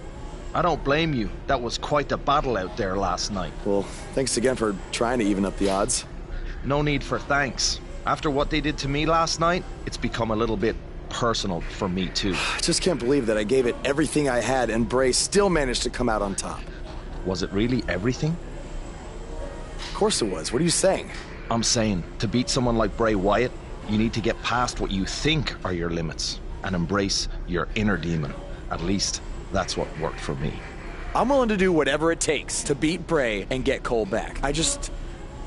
I don't blame you. That was quite a battle out there last night. Well, thanks again for trying to even up the odds. No need for thanks. After what they did to me last night, it's become a little bit personal for me too. I just can't believe that I gave it everything I had and Bray still managed to come out on top. Was it really everything? Of course it was. What are you saying? I'm saying, to beat someone like Bray Wyatt, you need to get past what you think are your limits and embrace your inner demon. At least, that's what worked for me. I'm willing to do whatever it takes to beat Bray and get Cole back. I just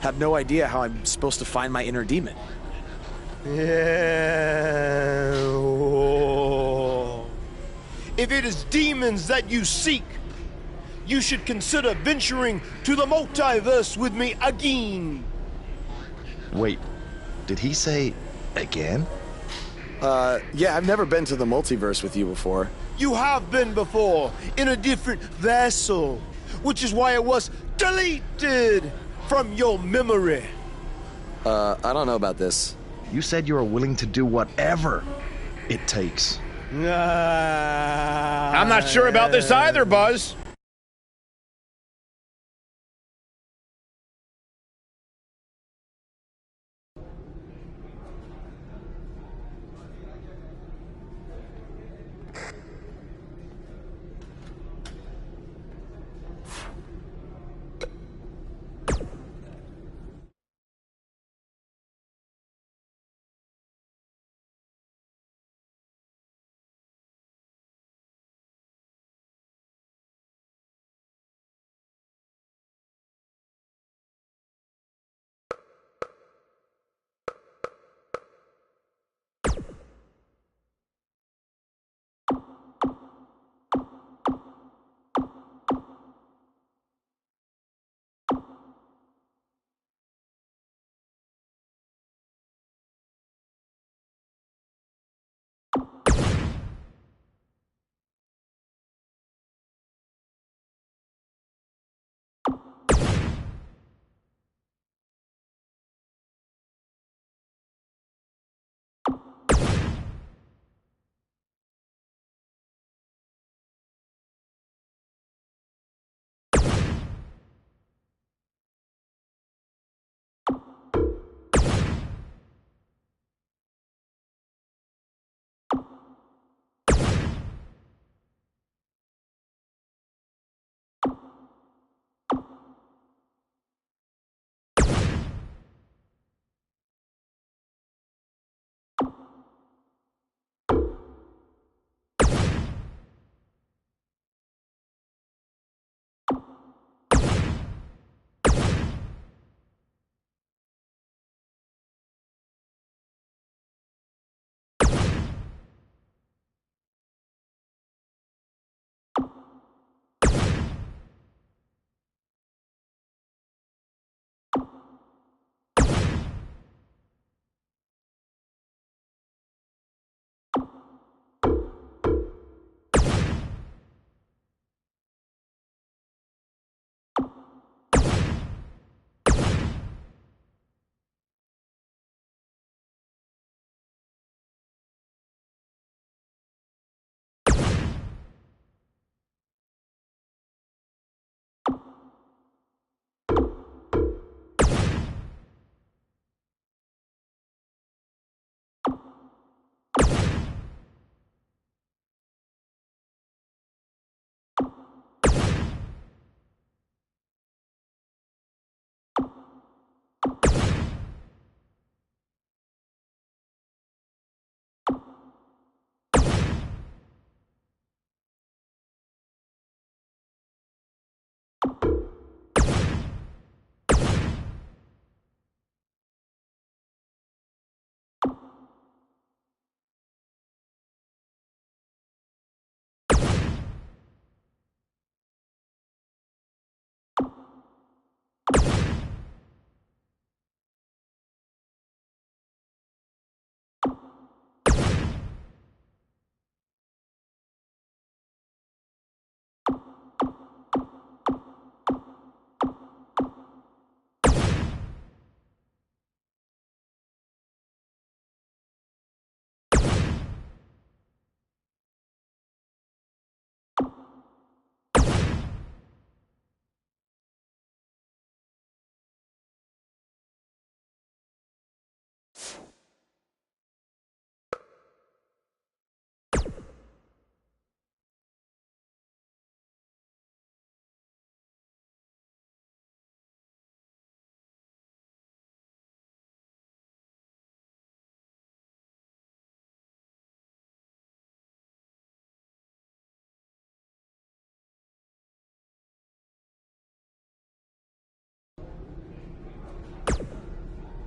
have no idea how I'm supposed to find my inner demon. Yeah. If it is demons that you seek, you should consider venturing to the multiverse with me again. Wait, did he say again? Yeah, I've never been to the multiverse with you before. You have been before, in a different vessel, which is why it was deleted from your memory. I don't know about this. You said you were willing to do whatever it takes. I'm not sure about this either, Buzz.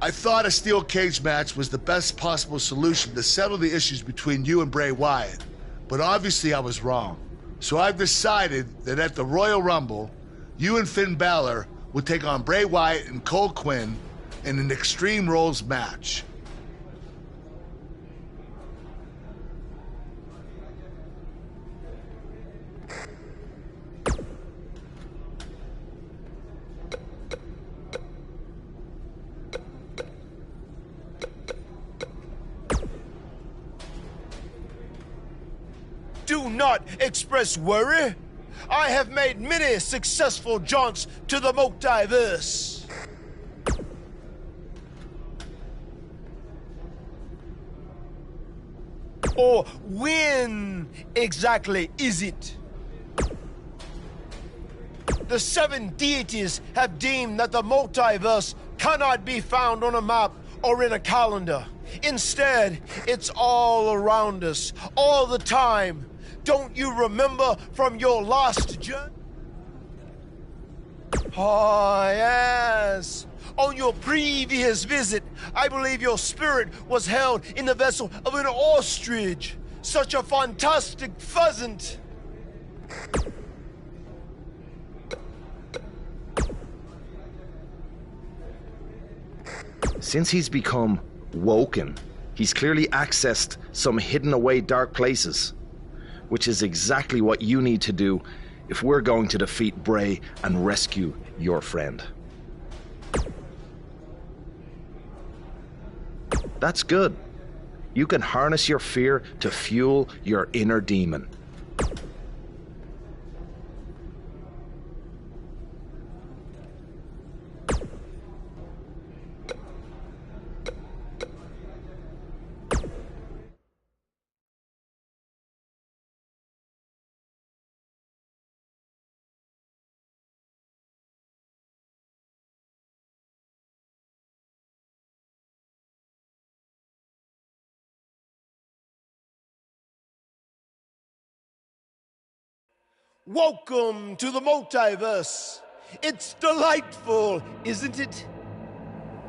I thought a steel cage match was the best possible solution to settle the issues between you and Bray Wyatt, but obviously I was wrong. So I've decided that at the Royal Rumble, you and Finn Balor will take on Bray Wyatt and Cole Quinn in an Extreme Rules match. Do not express worry. I have made many successful jaunts to the multiverse. Or when exactly is it? The 7 deities have deemed that the multiverse cannot be found on a map or in a calendar. Instead, it's all around us, all the time. Don't you remember from your last journey? Ah, yes. On your previous visit, I believe your spirit was held in the vessel of an ostrich. Such a fantastic pheasant. Since he's become woken, he's clearly accessed some hidden away dark places, which is exactly what you need to do if we're going to defeat Bray and rescue your friend. That's good. You can harness your fear to fuel your inner demon. Welcome to the multiverse. It's delightful, isn't it?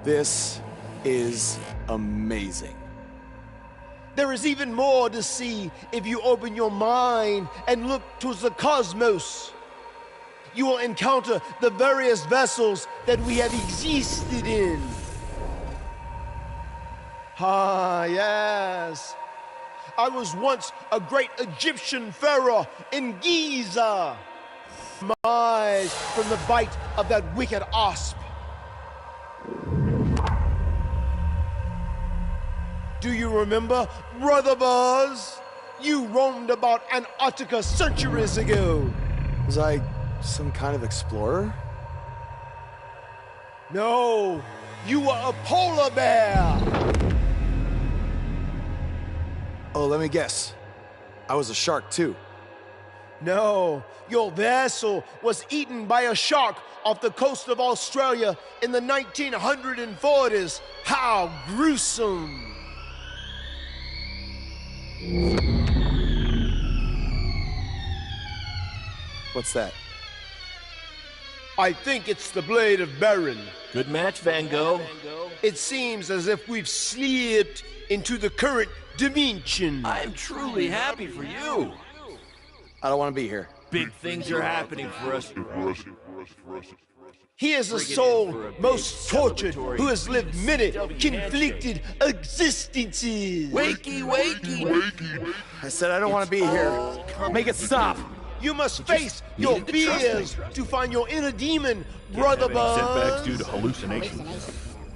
This is amazing. There is even more to see if you open your mind and look towards the cosmos. You will encounter the various vessels that we have existed in. Ah, yes. I was once a great Egyptian pharaoh in Giza. Eyes from the bite of that wicked asp. Do you remember, Brother Buzz? You roamed about Antarctica centuries ago. Was I some kind of explorer? No, you were a polar bear. Oh, let me guess. I was a shark too. No, your vessel was eaten by a shark off the coast of Australia in the 1940s. How gruesome! What's that? I think it's the blade of Baron. Good match, Van Gogh. It seems as if we've slipped into the current dimension. I'm truly happy for you. I don't want to be here. Big things are happening for us. He is a soul most tortured who has lived many conflicted existences. Wakey, wakey. I said I don't want to be here. Make it stop. You must face your fears to find your inner demon, Brother Buzz. Setbacks due to hallucinations.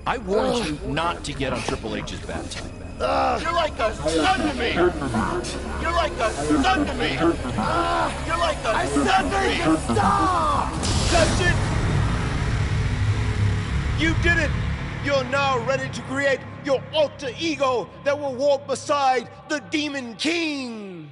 I warned you not to get on Triple H's bad time. You're like a son to me! You're like a son to me! You're like a son to me! Stop! That's it! You did it! You're now ready to create your alter ego that will walk beside the Demon King!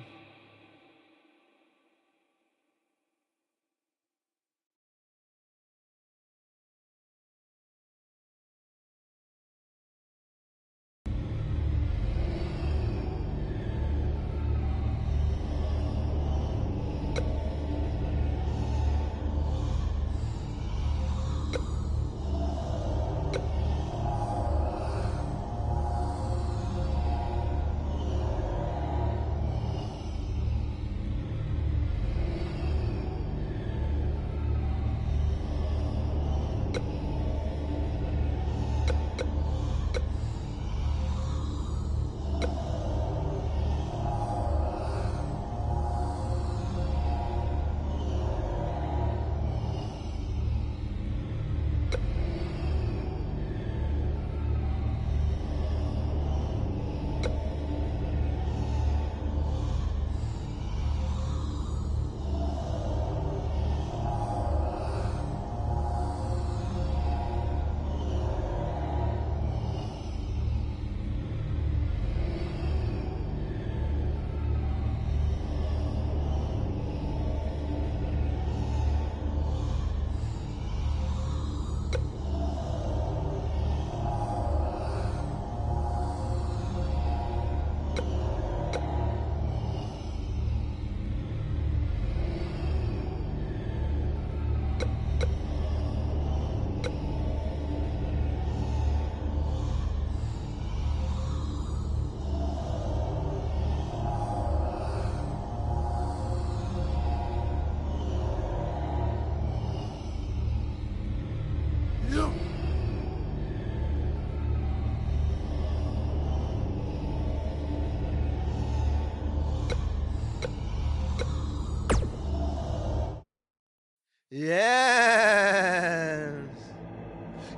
Yes.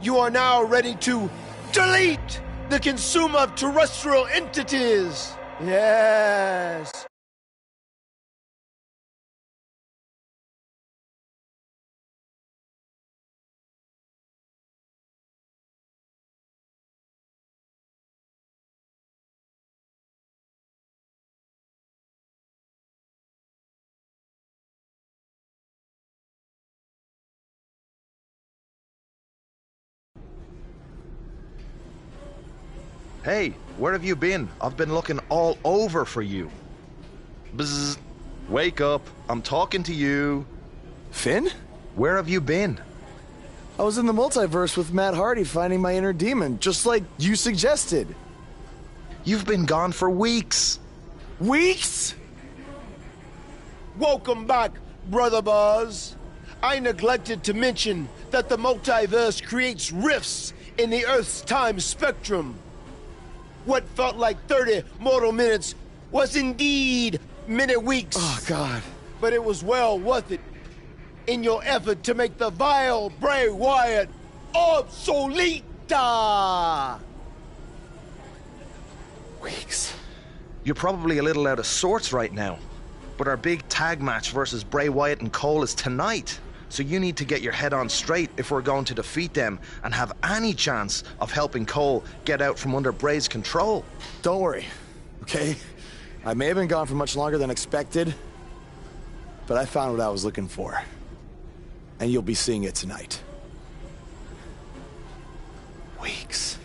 You are now ready to delete the consumer of terrestrial entities. Yes. Hey, where have you been? I've been looking all over for you. Bzzz. Wake up. I'm talking to you. Finn? Where have you been? I was in the multiverse with Matt Hardy finding my inner demon, just like you suggested. You've been gone for weeks. Weeks? Welcome back, Brother Buzz. I neglected to mention that the multiverse creates rifts in the Earth's time spectrum. What felt like 30 mortal minutes was indeed many weeks. Oh, God. But it was well worth it in your effort to make the vile Bray Wyatt obsolete. Weeks. You're probably a little out of sorts right now, but our big tag match versus Bray Wyatt and Cole is tonight. So you need to get your head on straight if we're going to defeat them and have any chance of helping Cole get out from under Bray's control. Don't worry, okay? I may have been gone for much longer than expected, but I found what I was looking for. And you'll be seeing it tonight. Weeks.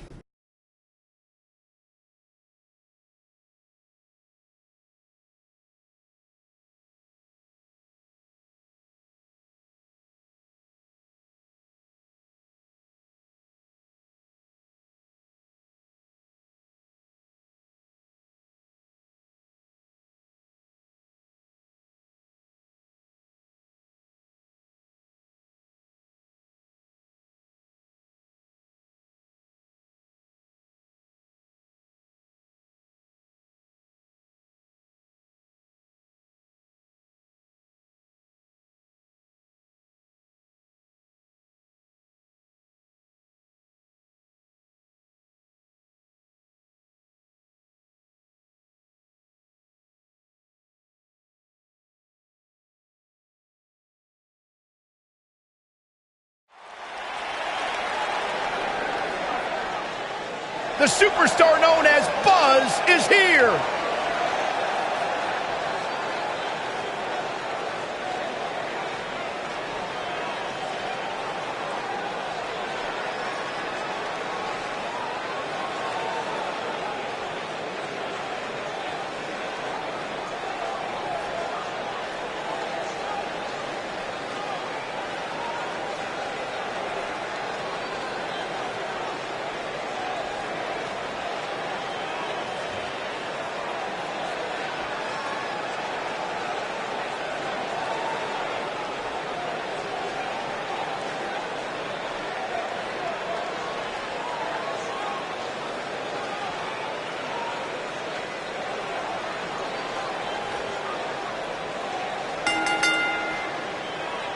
The superstar known as Buzz is here.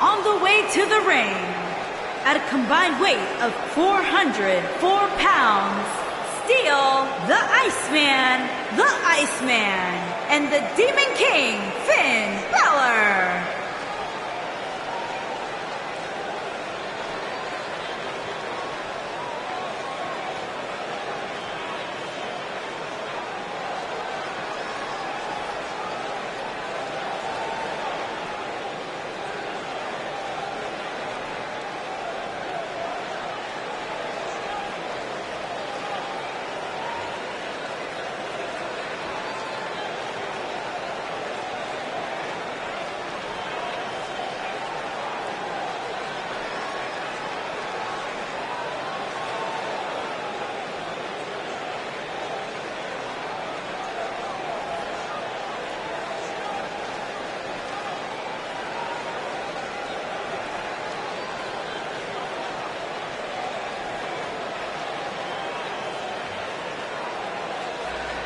On the way to the ring, at a combined weight of 404 pounds, Steel, the Iceman, and the Demon King, Finn Balor.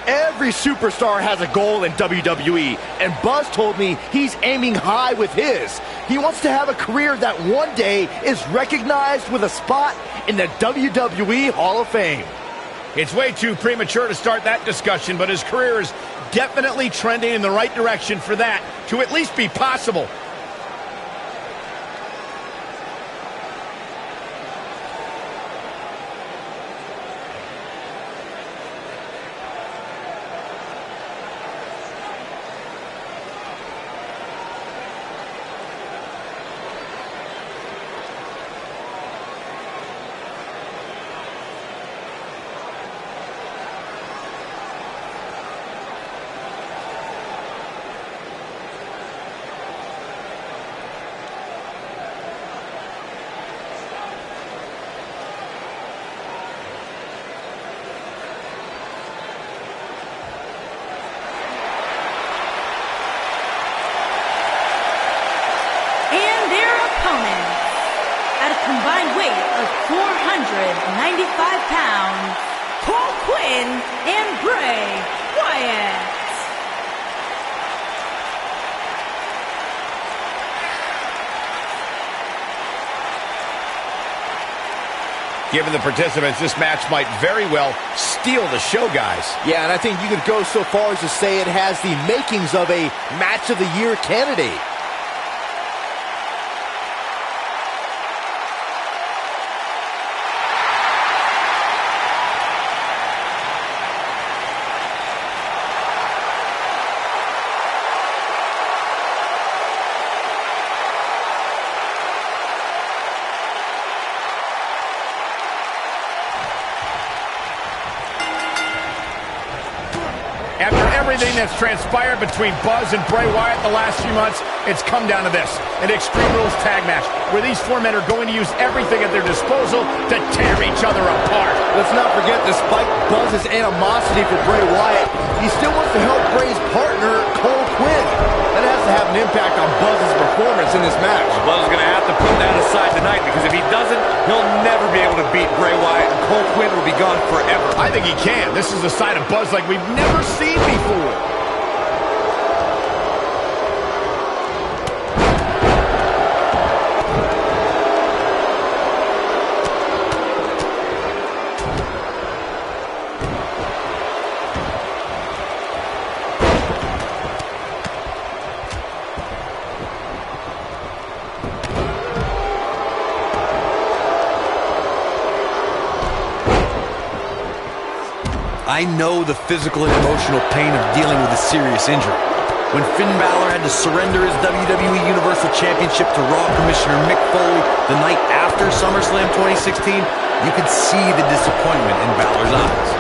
Every superstar has a goal in WWE, and Buzz told me he's aiming high with his. He wants to have a career that one day is recognized with a spot in the WWE Hall of Fame. It's way too premature to start that discussion, but his career is definitely trending in the right direction for that to at least be possible. At a combined weight of 495 pounds, Paul Quinn and Bray Wyatt. Given the participants, this match might very well steal the show, guys. Yeah, and I think you could go so far as to say it has the makings of a Match of the Year candidate. After everything that's transpired between Buzz and Bray Wyatt the last few months, it's come down to this, an Extreme Rules tag match, where these four men are going to use everything at their disposal to tear each other apart. Let's not forget, despite Buzz's animosity for Bray Wyatt, he still wants to help Bray's partner, Cole Quinn. That has to have an impact on Buzz's performance in this match. Buzz is going to have to put that aside tonight, because if he doesn't, he'll never be able to beat Bray Wyatt, and Cole Quinn will be gone forever. I think he can. This is a side of Buzz like we've never seen before. I know the physical and emotional pain of dealing with a serious injury. When Finn Balor had to surrender his WWE Universal Championship to Raw Commissioner Mick Foley the night after SummerSlam 2016, you could see the disappointment in Balor's eyes.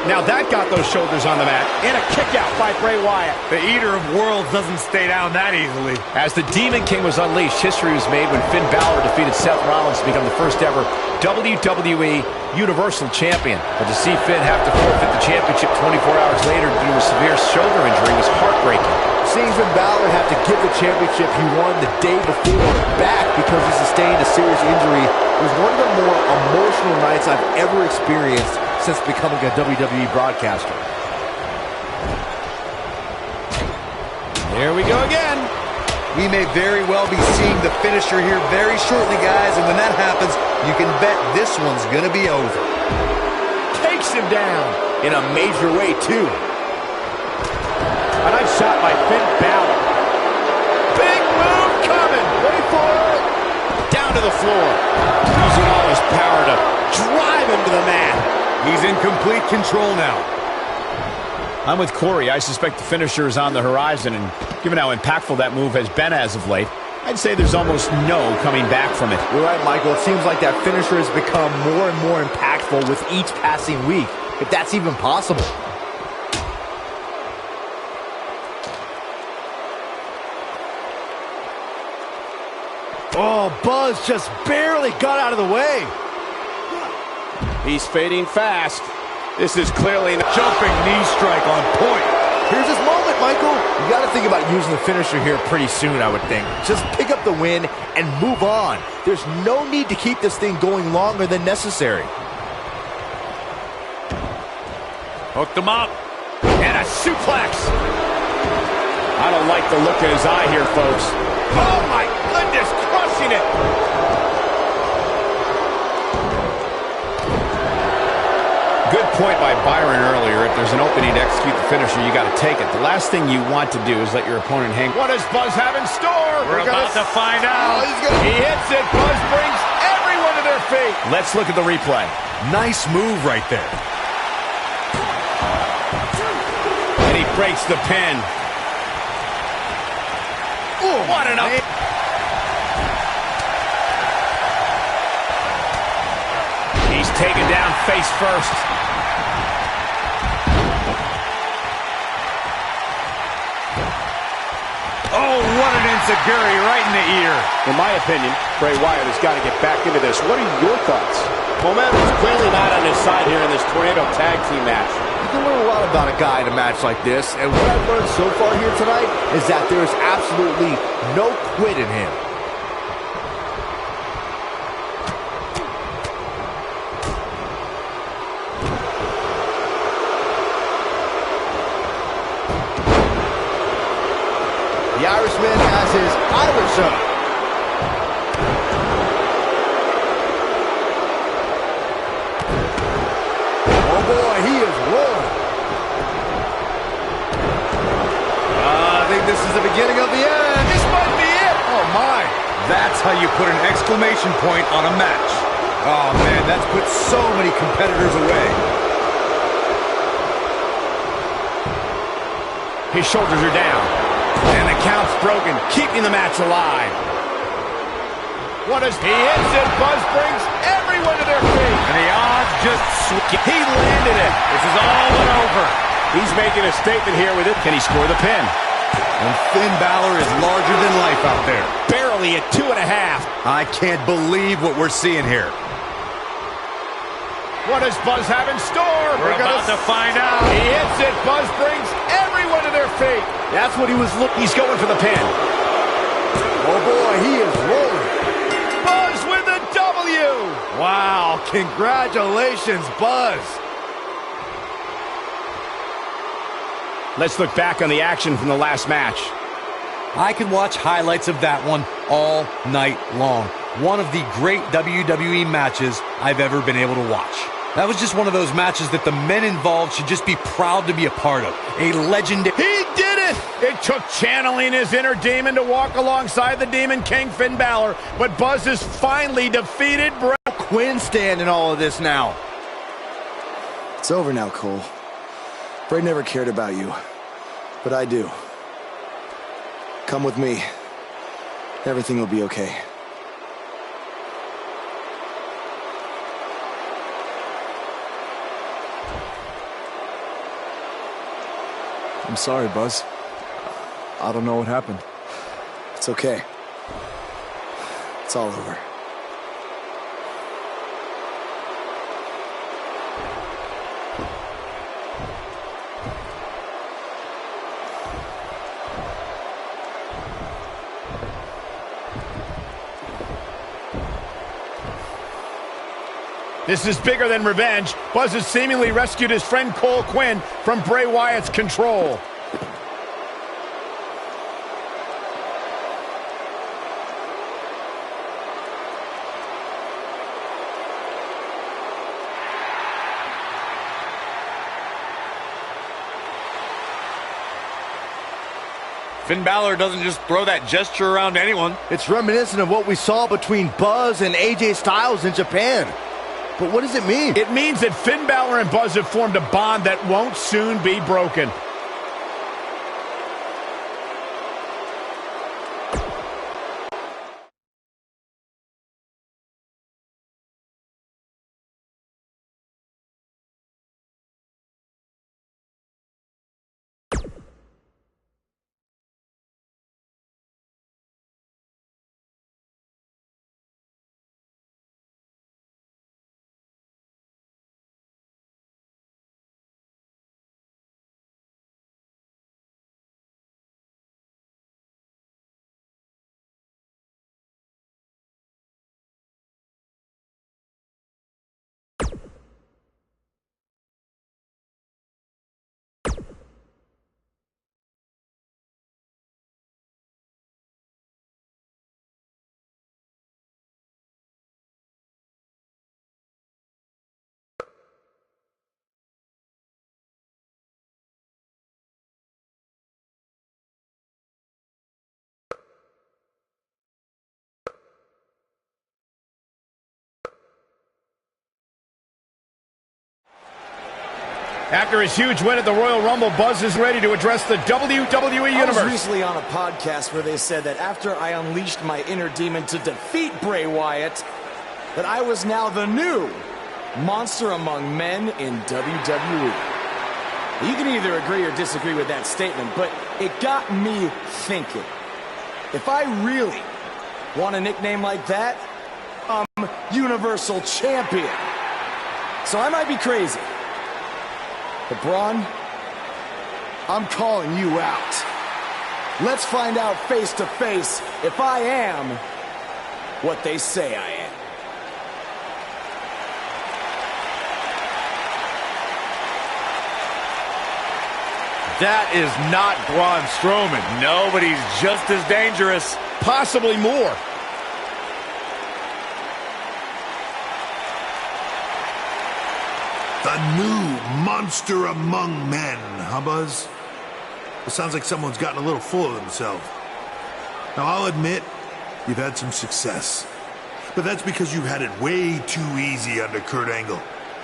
Now that got those shoulders on the mat, and a kick out by Bray Wyatt. The Eater of Worlds doesn't stay down that easily. As the Demon King was unleashed, history was made when Finn Balor defeated Seth Rollins to become the first ever WWE Universal Champion. But to see Finn have to forfeit the championship 24 hours later due to a severe shoulder injury was heartbreaking. Seeing Finn Balor have to give the championship he won the day before back because he sustained a serious injury was one of the more emotional nights I've ever experienced since becoming a WWE broadcaster. There we go again. We may very well be seeing the finisher here very shortly, guys, and when that happens, you can bet this one's gonna be over. Takes him down. In a major way, too. A nice shot by Finn Balor. Big move coming. Wait for it. Down to the floor. Using all his power to drive him to the mat. He's in complete control now. I'm with Corey. I suspect the finisher is on the horizon, and given how impactful that move has been as of late, I'd say there's almost no coming back from it. You're right, Michael. It seems like that finisher has become more and more impactful with each passing week, if that's even possible. Oh, Buzz just barely got out of the way. He's fading fast. This is clearly a jumping knee strike on point. Here's his moment, Michael. You got to think about using the finisher here pretty soon, I would think. Just pick up the win and move on. There's no need to keep this thing going longer than necessary. Hooked him up. And a suplex. I don't like the look in his eye here, folks. Oh, my goodness, crushing it. Good point by Byron earlier. If there's an opening to execute the finisher, you got to take it. The last thing you want to do is let your opponent hang. What does Buzz have in store? We're about to find out. He hits it. Buzz brings everyone to their feet. Let's look at the replay. Nice move right there. And he breaks the pin. Ooh, what an up. He's taken down face first. Oh, what an enziguri right in the ear. In my opinion, Bray Wyatt has got to get back into this. What are your thoughts? Momentum is clearly not on his side here in this Tornado Tag Team match. You can learn a lot about a guy in a match like this, and what I've learned so far here tonight is that there is absolutely no quit in him. The Irishman has his Irish up. Oh boy, he is rolling. I think this is the beginning of the end. This might be it. Oh my. That's how you put an exclamation point on a match. Oh man, that's put so many competitors away. His shoulders are down. And the count's broken, keeping the match alive. What is he hits it? Buzz brings everyone to their feet. And the odds just He landed it. This is all but over. He's making a statement here with it. Can he score the pin? And Finn Balor is larger than life out there. Barely at 2.5. I can't believe what we're seeing here. What does Buzz have in store? We're about to find out. He hits it. Buzz brings everyone to their feet. That's what he was looking. He's going for the pin. Oh boy, he is rolling. Buzz with the W. Wow, congratulations, Buzz. Let's look back on the action from the last match. I could watch highlights of that one all night long. One of the great WWE matches I've ever been able to watch. That was just one of those matches that the men involved should just be proud to be a part of. A legendary... He did it! It took channeling his inner demon to walk alongside the Demon King Finn Balor, but Buzz has finally defeated Bray. Quinn stand in all of this now. It's over now, Cole. Bray never cared about you, but I do. Come with me. Everything will be okay. I'm sorry, Buzz. I don't know what happened. It's okay. It's all over. This is bigger than revenge. Buzz has seemingly rescued his friend Cole Quinn from Bray Wyatt's control. Finn Balor doesn't just throw that gesture around to anyone. It's reminiscent of what we saw between Buzz and AJ Styles in Japan. But what does it mean? It means that Finn Balor and Buzz have formed a bond that won't soon be broken. After his huge win at the Royal Rumble, Buzz is ready to address the WWE Universe. I was recently on a podcast where they said that after I unleashed my inner demon to defeat Bray Wyatt, that I was now the new monster among men in WWE. You can either agree or disagree with that statement, but it got me thinking. If I really want a nickname like that, I'm Universal Champion. So I might be crazy. But Braun, I'm calling you out. Let's find out face to face if I am what they say I am. That is not Braun Strowman. No, but he's just as dangerous. Possibly more. The new monster among men, huh, Buzz? It sounds like someone's gotten a little full of themselves. Now, I'll admit, you've had some success. But that's because you've had it way too easy under Kurt Angle.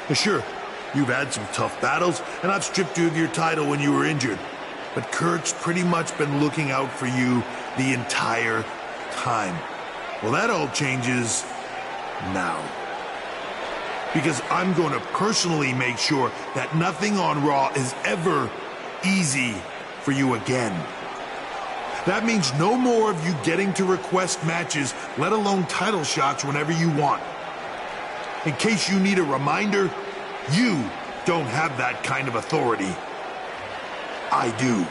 And sure, you've had some tough battles, and I've stripped you of your title when you were injured. But Kurt's pretty much been looking out for you the entire time. Well, that all changes now. Because I'm going to personally make sure that nothing on Raw is ever easy for you again. That means no more of you getting to request matches, let alone title shots whenever you want. In case you need a reminder, you don't have that kind of authority. I do.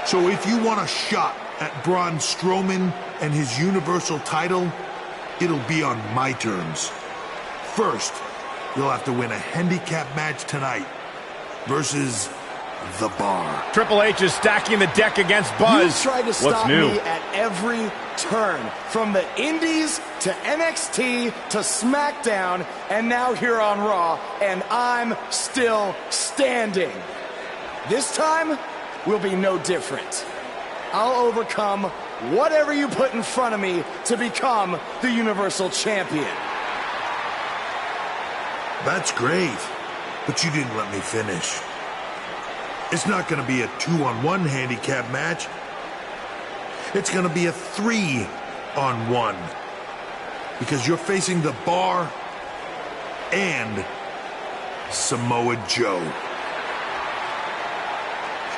So if you want a shot at Braun Strowman and his Universal title, it'll be on my terms. First, you'll have to win a handicap match tonight versus The Bar. Triple H is stacking the deck against Buzz. You tried to stop me at every turn, from the Indies to NXT to SmackDown, and now here on Raw, and I'm still standing. This time will be no different. I'll overcome whatever you put in front of me to become the Universal Champion. That's great, but you didn't let me finish. It's not going to be a 2-on-1 handicap match. It's going to be a 3-on-1. Because you're facing The Bar and Samoa Joe.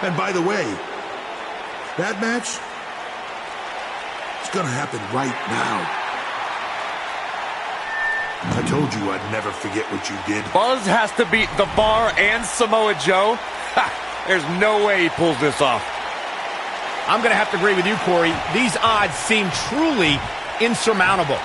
And by the way, that match is going to happen right now. I told you I'd never forget what you did. Buzz has to beat The Bar and Samoa Joe? Ha! There's no way he pulls this off. I'm going to have to agree with you, Corey. These odds seem truly insurmountable.